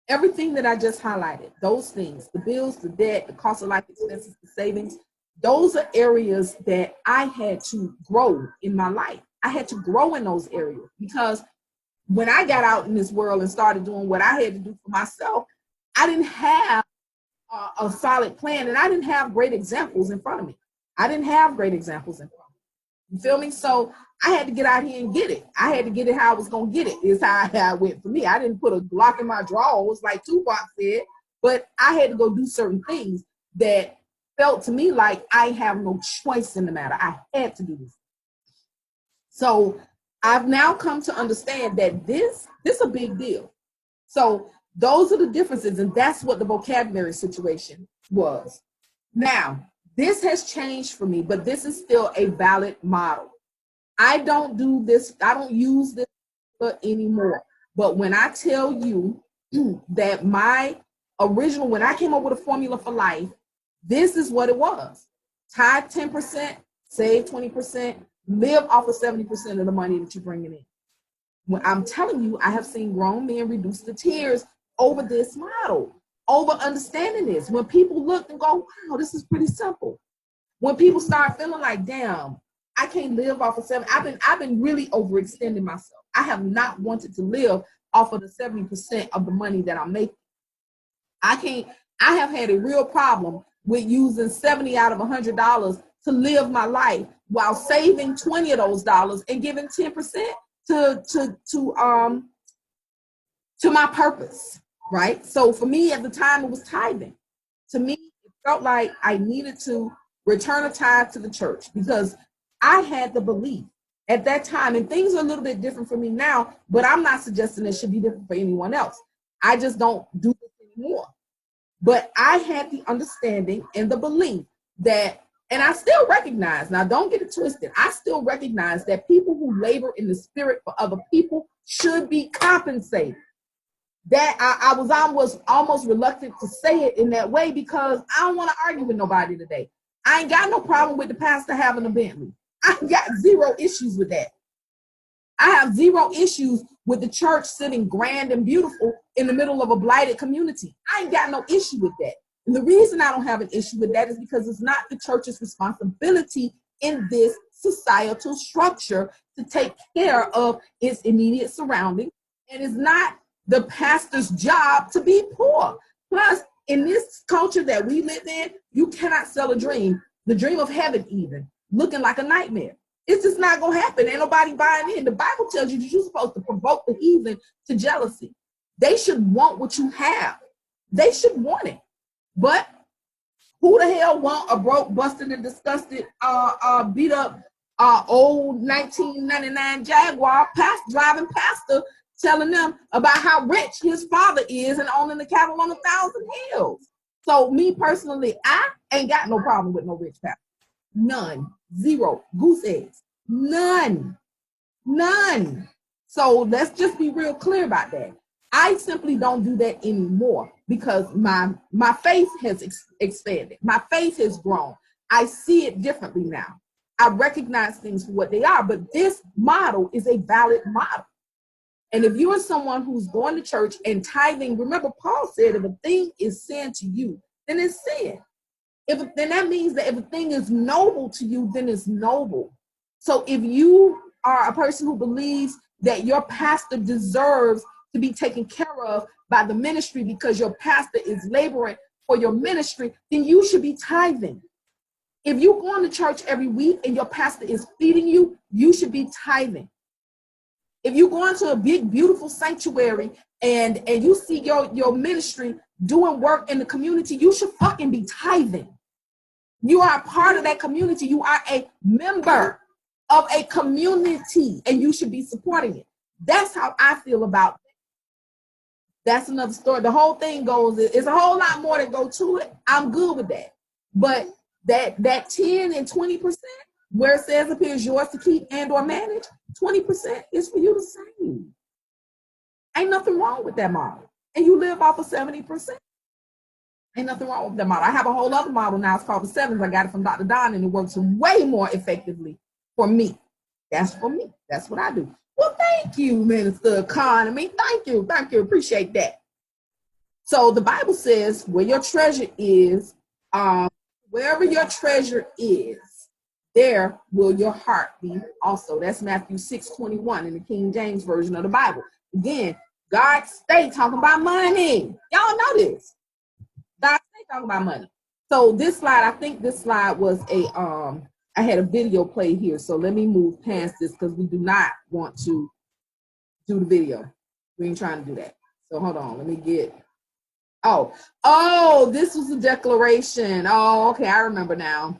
Speaker 2: Everything that I just highlighted, those things, the bills, the debt, the cost of life expenses, the savings, those are areas that I had to grow in my life. I had to grow in those areas because when I got out in this world and started doing what I had to do for myself, I didn't have a solid plan, and I didn't have great examples in front of me. I didn't have great examples in front of me. You feel me? So I had to get out here and get it. I had to get it how I was going to get it, is how it went for me. I didn't put a Glock in my drawers like Tupac said, but I had to go do certain things that felt to me like I have no choice in the matter. I had to do this. So I've now come to understand that this is a big deal. So those are the differences, and that's what the vocabulary situation was. Now, this has changed for me, but this is still a valid model. I don't do this, I don't use this anymore. But when I tell you that my original, when I came up with a formula for life, this is what it was. Tithe 10%, save 20%, live off of 70% of the money that you're bringing in. When I'm telling you, I have seen grown men reduce to tears over this model, over understanding this. When people look and go, wow, this is pretty simple. When people start feeling like, damn, I can't live off of 70%. I've been really overextending myself. I have not wanted to live off of the 70% of the money that I'm making. I have had a real problem with using 70 out of $100 to live my life while saving 20 of those dollars and giving 10% to my purpose, right? So for me at the time, it was tithing. To me, it felt like I needed to return a tithe to the church because I had the belief at that time, and things are a little bit different for me now, but I'm not suggesting it should be different for anyone else. I just don't do this anymore. But I had the understanding and the belief that, and I still recognize, now don't get it twisted, I still recognize that people who labor in the spirit for other people should be compensated. That I was almost reluctant to say it in that way because I don't want to argue with nobody today. I ain't got no problem with the pastor having a Bentley. I got zero issues with that. I have zero issues with the church sitting grand and beautiful in the middle of a blighted community. I ain't got no issue with that. And the reason I don't have an issue with that is because it's not the church's responsibility in this societal structure to take care of its immediate surroundings. And it's not the pastor's job to be poor. Plus, in this culture that we live in, you cannot sell a dream, the dream of heaven even, looking like a nightmare. It's just not going to happen. Ain't nobody buying in. The Bible tells you that you're supposed to provoke the heathen to jealousy. They should want what you have. They should want it. But who the hell want a broke, busted, and disgusted, beat up, old 1999 Jaguar driving pastor telling them about how rich his father is and owning the cattle on 1,000 hills? So me personally, I ain't got no problem with no rich pastor. None. Zero. Goose eggs. None. So let's just be real clear about that. I simply don't do that anymore because my faith has expanded. My faith has grown. I see it differently now. I recognize things for what they are, but this model is a valid model. And if you are someone who's going to church and tithing, remember Paul said, if a thing is sin to you, then it's sin. Then that means that if a thing is noble to you, then it's noble. So if you are a person who believes that your pastor deserves to be taken care of by the ministry because your pastor is laboring for your ministry, then you should be tithing. If you're going to church every week and your pastor is feeding you, you should be tithing. If you go into a big, beautiful sanctuary and you see your ministry doing work in the community, you should fucking be tithing. You are a part of that community. You are a member of a community and you should be supporting it. That's how I feel about it. That's another story. The whole thing goes, it's a whole lot more that go to it. I'm good with that. But that 10 and 20%, where it says it is yours to keep and or manage, 20% is for you to save. Ain't nothing wrong with that model. And you live off of 70%. Ain't nothing wrong with that model. I have a whole other model now. It's called the sevens. I got it from Dr. Don, and it works way more effectively for me. That's for me. That's what I do. Well, thank you, Minister Economy. Thank you. Thank you. Appreciate that. So the Bible says where your treasure is, wherever your treasure is, there will your heart be also. That's Matthew 6:21 in the King James Version of the Bible. Again, God stay talking about money. Y'all know this. God stay talking about money. So this slide, I think this slide was I had a video play here. So let me move past this because we do not want to do the video. We ain't trying to do that. So hold on, let me get, this was a declaration. Oh, okay, I remember now.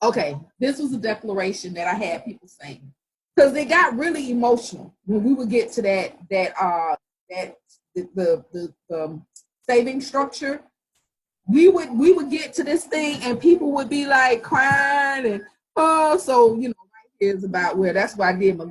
Speaker 2: Okay, this was a declaration that I had people saying because they got really emotional when we would get to the saving structure. We would get to this thing and people would be like crying and so right here is about where that's why I did my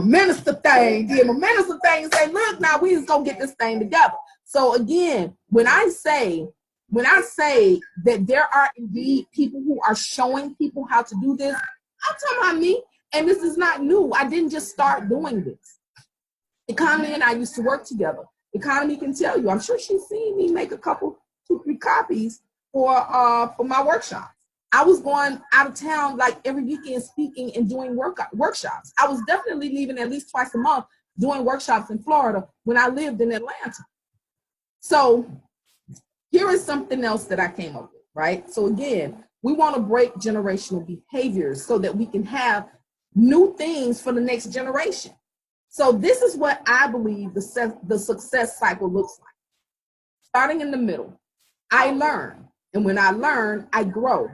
Speaker 2: minister thing, and say, look, now we just gonna get this thing together. So again, when I say that there are indeed people who are showing people how to do this, I'm talking about me, and this is not new. I didn't just start doing this. Economy and I used to work together. Economy can tell you, I'm sure she's seen me make a couple, 2-3 copies for my workshops. I was going out of town like every weekend speaking and doing workshops. I was definitely leaving at least twice a month doing workshops in Florida when I lived in Atlanta. So here is something else that I came up with, right? So again, we want to break generational behaviors so that we can have new things for the next generation. So this is what I believe the success cycle looks like. Starting in the middle, I learn. And when I learn, I grow.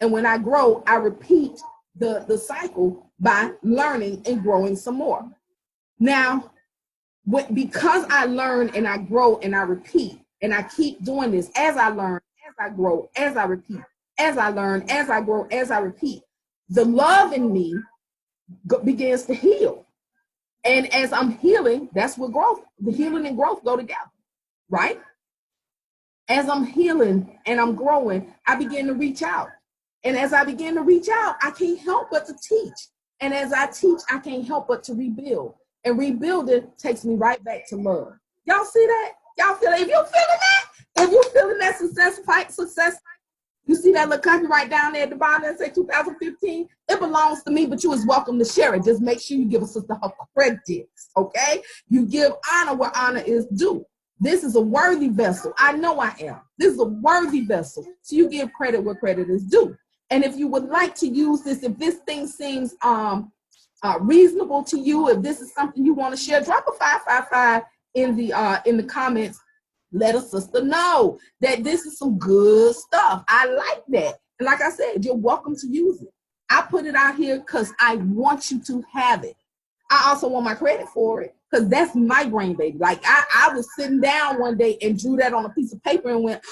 Speaker 2: And when I grow, I repeat the cycle by learning and growing some more. Now, because I learn and I grow and I repeat, and I keep doing this as I learn, as I grow, as I repeat, as I learn, as I grow, as I repeat, the love in me begins to heal. And as I'm healing, that's what growth, the healing and growth go together, right? As I'm healing and I'm growing, I begin to reach out. And as I begin to reach out, I can't help but to teach. And as I teach, I can't help but to rebuild. And rebuilding takes me right back to love. Y'all see that? Y'all feel it? If you're feeling that, if you're feeling that success, you see that little copyright down there at the bottom that say 2015? It belongs to me, but you is welcome to share it. Just make sure you give a sister her credits, okay? You give honor where honor is due. This is a worthy vessel. I know I am. This is a worthy vessel. So you give credit where credit is due. And if you would like to use this, if this thing seems reasonable to you, if this is something you want to share, drop a 555 in the comments. Let a sister know that this is some good stuff. I like that. And like I said, you're welcome to use it. I put it out here because I want you to have it. I also want my credit for it because that's my brain baby. Like I was sitting down one day and drew that on a piece of paper and went,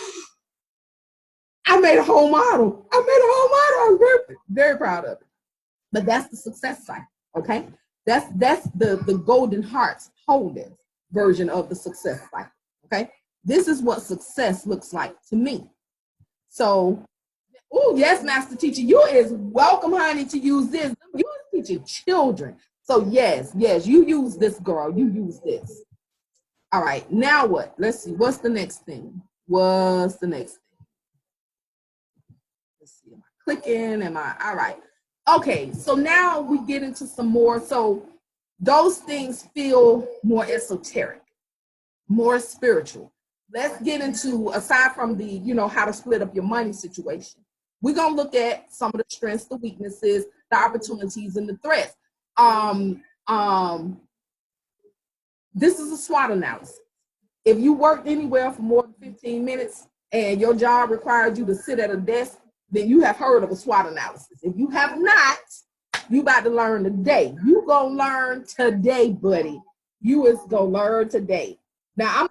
Speaker 2: I made a whole model. I was very, very proud of it. But that's the success cycle, okay? That's the golden hearts holders version of the success cycle, okay? This is what success looks like to me. So, yes, Master Teacher, you is welcome, honey, to use this. You is teaching children. So yes, you use this, girl. You use this. All right, now what? Let's see. What's the next thing? Let's see. Am I clicking? All right. Okay, so now we get into some more. So those things feel more esoteric, more spiritual. Let's get into, aside from the, how to split up your money situation, we're going to look at some of the strengths, the weaknesses, the opportunities, and the threats. This is a SWOT analysis. If you worked anywhere for more than 15 minutes and your job required you to sit at a desk, then you have heard of a SWOT analysis. If you have not, you about to learn today. You gonna learn today, buddy. You is gonna learn today. Now I'm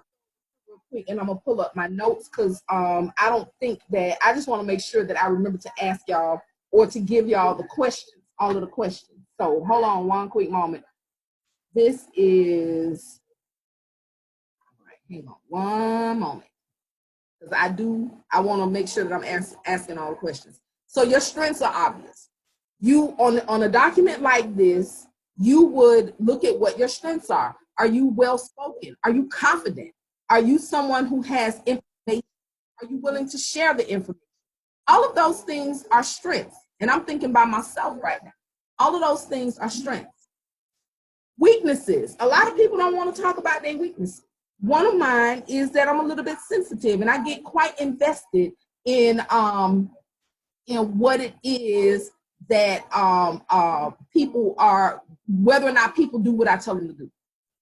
Speaker 2: real quick and I'm gonna pull up my notes because I don't think that, I just want to make sure that I remember to ask y'all or to give y'all the questions, all of the questions. So hold on one quick moment. This is, all right, hang on one moment. Because I want to make sure that I'm asking all the questions. So your strengths are obvious. You, on a document like this, you would look at what your strengths are. Are you well-spoken? Are you confident? Are you someone who has information? Are you willing to share the information? All of those things are strengths. And I'm thinking by myself right now. All of those things are strengths. Weaknesses. A lot of people don't want to talk about their weaknesses. One of mine is that I'm a little bit sensitive and I get quite invested in what it is that people are, whether or not people do what I tell them to do.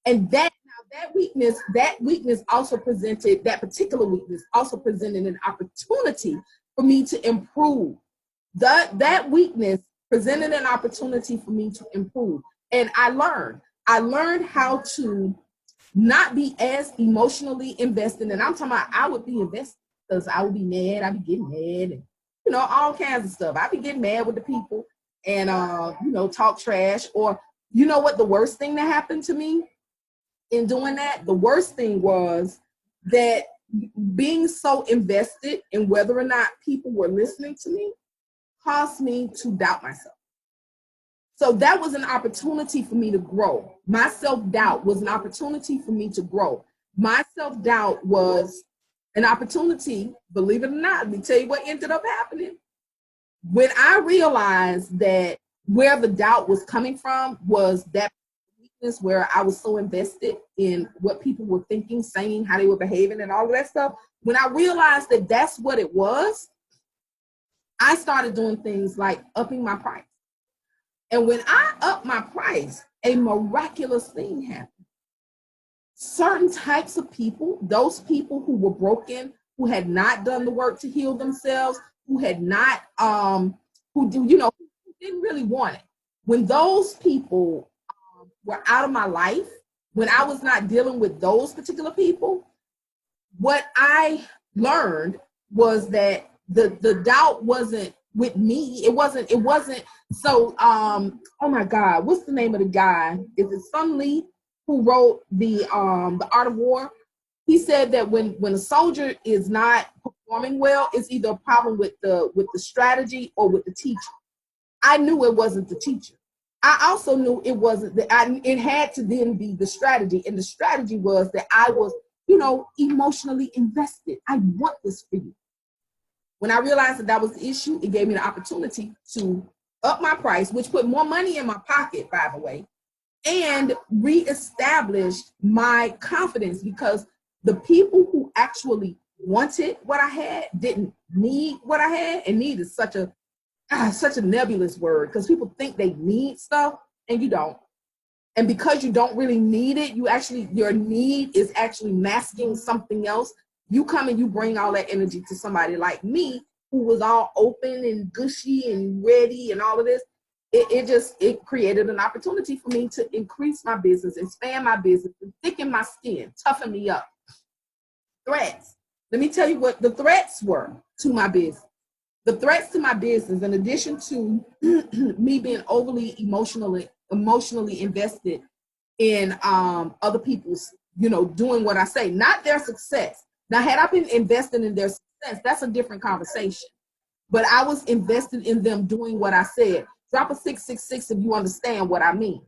Speaker 2: And that weakness also presented, that particular weakness also presented an opportunity for me to improve. That weakness presented an opportunity for me to improve. And I learned how to not be as emotionally invested. And I'm talking about, I would be invested because I would be mad. I'd be getting mad and, all kinds of stuff. I'd be getting mad with the people and, talk trash. Or, you know what the worst thing that happened to me in doing that? The worst thing was that being so invested in whether or not people were listening to me caused me to doubt myself. So that was an opportunity for me to grow. My self-doubt was an opportunity for me to grow. My self-doubt was an opportunity, believe it or not. Let me tell you what ended up happening. When I realized that where the doubt was coming from was that weakness where I was so invested in what people were thinking, saying, how they were behaving and all of that stuff. When I realized that that's what it was, I started doing things like upping my price. And when I upped my price, a miraculous thing happened. Certain types of people, those people who were broken, who had not done the work to heal themselves, who had not, who didn't really want it. When those people were out of my life, when I was not dealing with those particular people, what I learned was that the doubt wasn't with me. It wasn't. So, oh my God, what's the name of the guy? Is it Sun Lee who wrote the Art of War? He said that when a soldier is not performing well, it's either a problem with the strategy or with the teacher. I knew it wasn't the teacher. I also knew it wasn't it had to then be the strategy, and the strategy was that I was, emotionally invested. I want this for you. When I realized that was the issue, it gave me the opportunity to up my price, which put more money in my pocket, by the way, and reestablished my confidence, because the people who actually wanted what I had didn't need what I had. And need is such a nebulous word, because people think they need stuff and you don't. And because you don't really need it, your need is actually masking something else. You come and you bring all that energy to somebody like me, who was all open and gushy and ready and all of this. It created an opportunity for me to increase my business, expand my business, and thicken my skin, toughen me up. Threats. Let me tell you what the threats were to my business. The threats to my business, in addition to me being overly emotionally invested in other people's, doing what I say, not their success. Now, had I been invested in their success, that's a different conversation. But I was invested in them doing what I said. Drop a 666 if you understand what I mean,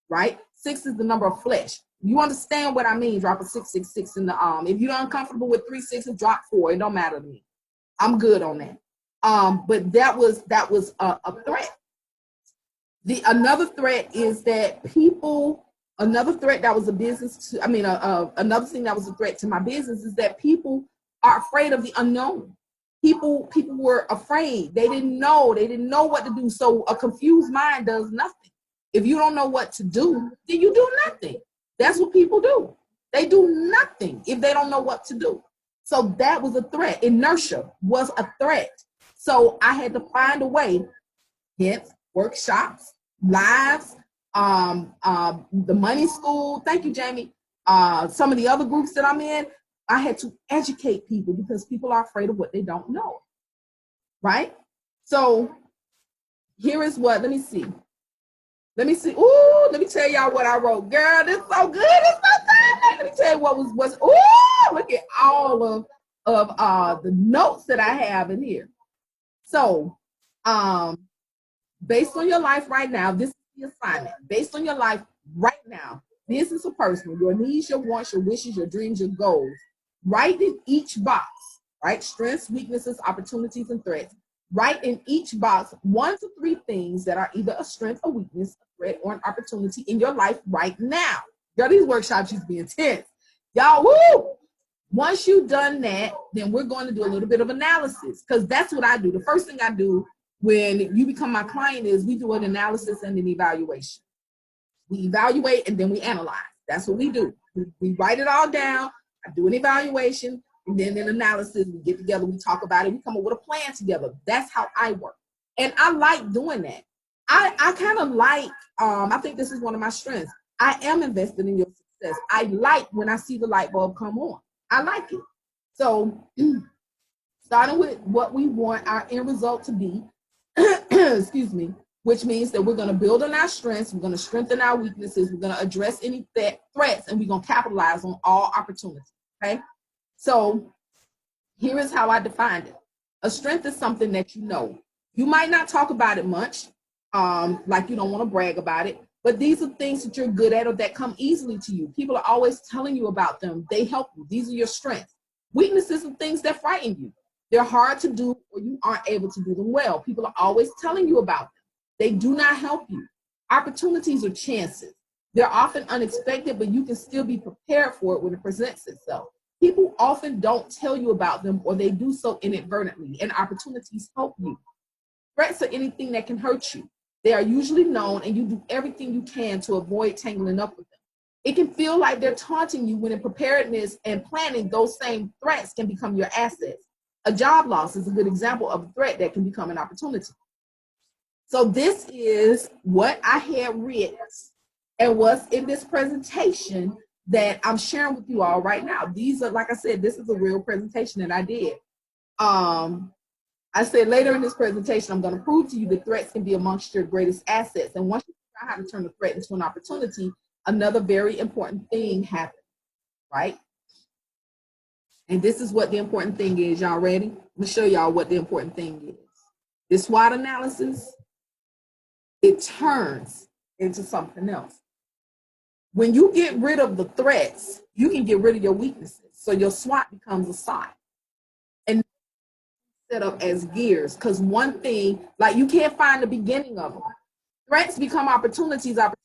Speaker 2: right? 6 is the number of flesh. You understand what I mean? Drop a 666 in the If you're uncomfortable with 3 6s, drop 4. It don't matter to me. I'm good on that. But that was a threat. Another threat is that people Another threat that was a business to, another thing that was a threat to my business is that people are afraid of the unknown. People were afraid. They didn't know what to do. So a confused mind does nothing. If you don't know what to do, then you do nothing. That's what people do. They do nothing if they don't know what to do. So that was a threat. Inertia was a threat. So I had to find a way, hence workshops, lives, the money school. Thank you, Jamie. Some of the other groups that I'm in, I had to educate people because people are afraid of what they don't know, right? So here is what, let me see. Ooh, let me tell y'all what I wrote. Girl, this is so good. It's so good. Let me tell you what was, ooh, look at all of the notes that I have in here. So, based on your life right now, this is the assignment. Based on your life right now, business or personal, your needs, your wants, your wishes, your dreams, your goals, write in each box, right? Strengths, weaknesses, opportunities, and threats. Write in each box 1 to 3 things that are either a strength, a weakness, a threat, or an opportunity in your life right now. Girl, these workshops used to be intense. Y'all, woo! Once you've done that, then we're going to do a little bit of analysis because that's what I do. The first thing I do when you become my client is we do an analysis and an evaluation. We evaluate and then we analyze. That's what we do. We write it all down. I do an evaluation and then an analysis. We get together, we talk about it, we come up with a plan together. That's how I work. And I like doing that. I kind of like, I think this is one of my strengths. I am invested in your success. I like when I see the light bulb come on. I like it. So starting with what we want our end result to be, excuse me, which means that we're going to build on our strengths, we're going to strengthen our weaknesses, we're going to address any threats, and we're going to capitalize on all opportunities, okay? So here is how I defined it. A strength is something that you know. You might not talk about it much, like you don't want to brag about it, but these are things that you're good at or that come easily to you. People are always telling you about them. They help you. These are your strengths. Weaknesses are things that frighten you. They're hard to do or you aren't able to do them well. People are always telling you about them. They do not help you. Opportunities are chances. They're often unexpected, but you can still be prepared for it when it presents itself. People often don't tell you about them or they do so inadvertently, and opportunities help you. Threats are anything that can hurt you. They are usually known and you do everything you can to avoid tangling up with them. It can feel like they're taunting you when in preparedness and planning, those same threats can become your assets. A job loss is a good example of a threat that can become an opportunity. So this is what I had written and what's in this presentation that I'm sharing with you all right now. These are, like I said, this is a real presentation that I did. I said later in this presentation, I'm going to prove to you that threats can be amongst your greatest assets. And once you figure out how to turn a threat into an opportunity, another very important thing happens, right? And this is what the important thing is. Y'all ready? Let me show y'all what the important thing is. This SWOT analysis, it turns into something else. When you get rid of the threats, you can get rid of your weaknesses. So your SWOT becomes a SOT. And set up as gears, because one thing, like you can't find the beginning of them. Threats become opportunities, opportunities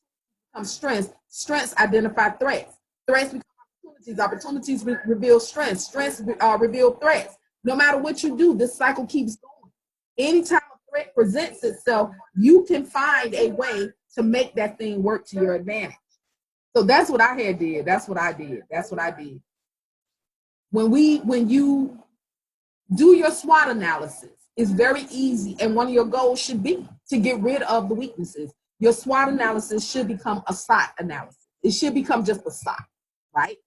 Speaker 2: become strengths, strengths identify threats, threats become opportunities, opportunities reveal strengths, strengths reveal threats. No matter what you do, this cycle keeps going. Anytime a threat presents itself, you can find a way to make that thing work to your advantage. So that's what I had did. That's what I did. That's what I did. When you do your SWOT analysis, it's very easy, and one of your goals should be to get rid of the weaknesses. Your SWOT analysis should become a SOT analysis. It should become just a SOT, right?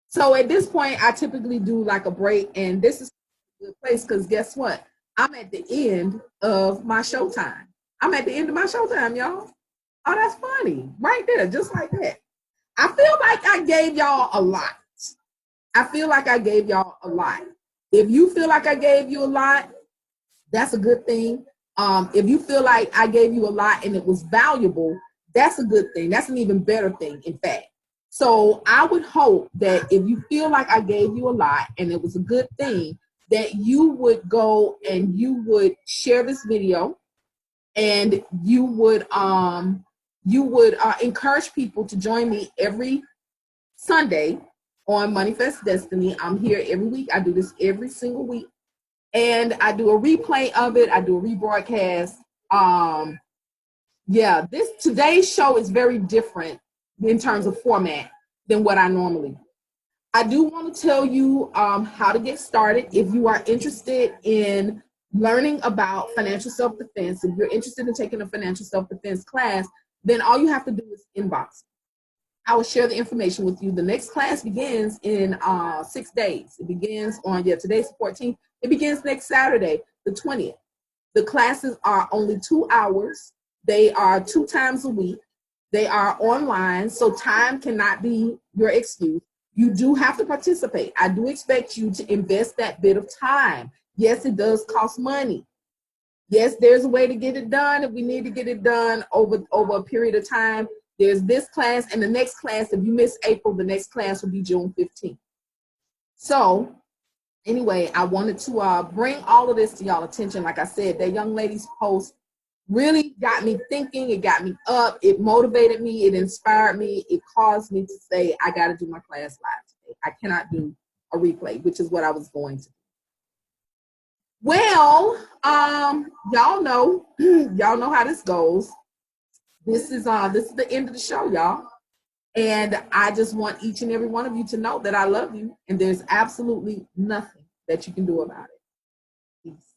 Speaker 2: So at this point, I typically do like a break, and this is a good place because guess what? I'm at the end of my showtime. I'm at the end of my showtime, y'all. Oh, that's funny. Right there, just like that. I feel like I gave y'all a lot. I feel like I gave y'all a lot. If you feel like I gave you a lot, that's a good thing. If you feel like I gave you a lot and it was valuable, that's a good thing. That's an even better thing, in fact. So I would hope that if you feel like I gave you a lot and it was a good thing, that you would go and you would share this video and you would you would encourage people to join me every Sunday on MoneyFest Destiny. I'm here every week. I do this every single week. And I do a replay of it. I do a rebroadcast. This today's show is very different in terms of format than what I normally do. I do want to tell you how to get started. If you are interested in learning about financial self-defense, if you're interested in taking a financial self-defense class, then all you have to do is inbox. I will share the information with you. The next class begins in 6 days. It begins on, today's the 14th. It begins next Saturday, the 20th. The classes are only 2 hours. They are 2 times a week. They are online, so time cannot be your excuse. You do have to participate. I do expect you to invest that bit of time. Yes, it does cost money. Yes, there's a way to get it done. If we need to get it done over a period of time, there's this class and the next class. If you miss April, the next class will be June 15th. So anyway, I wanted to bring all of this to y'all attention. Like I said, that young lady's post really got me thinking. It got me up. It motivated me. It inspired me. It caused me to say, I got to do my class live today. I cannot do a replay, which is what I was going to do. Well, y'all know how this goes. This is the end of the show, y'all. And I just want each and every one of you to know that I love you, and there's absolutely nothing that you can do about it. Peace.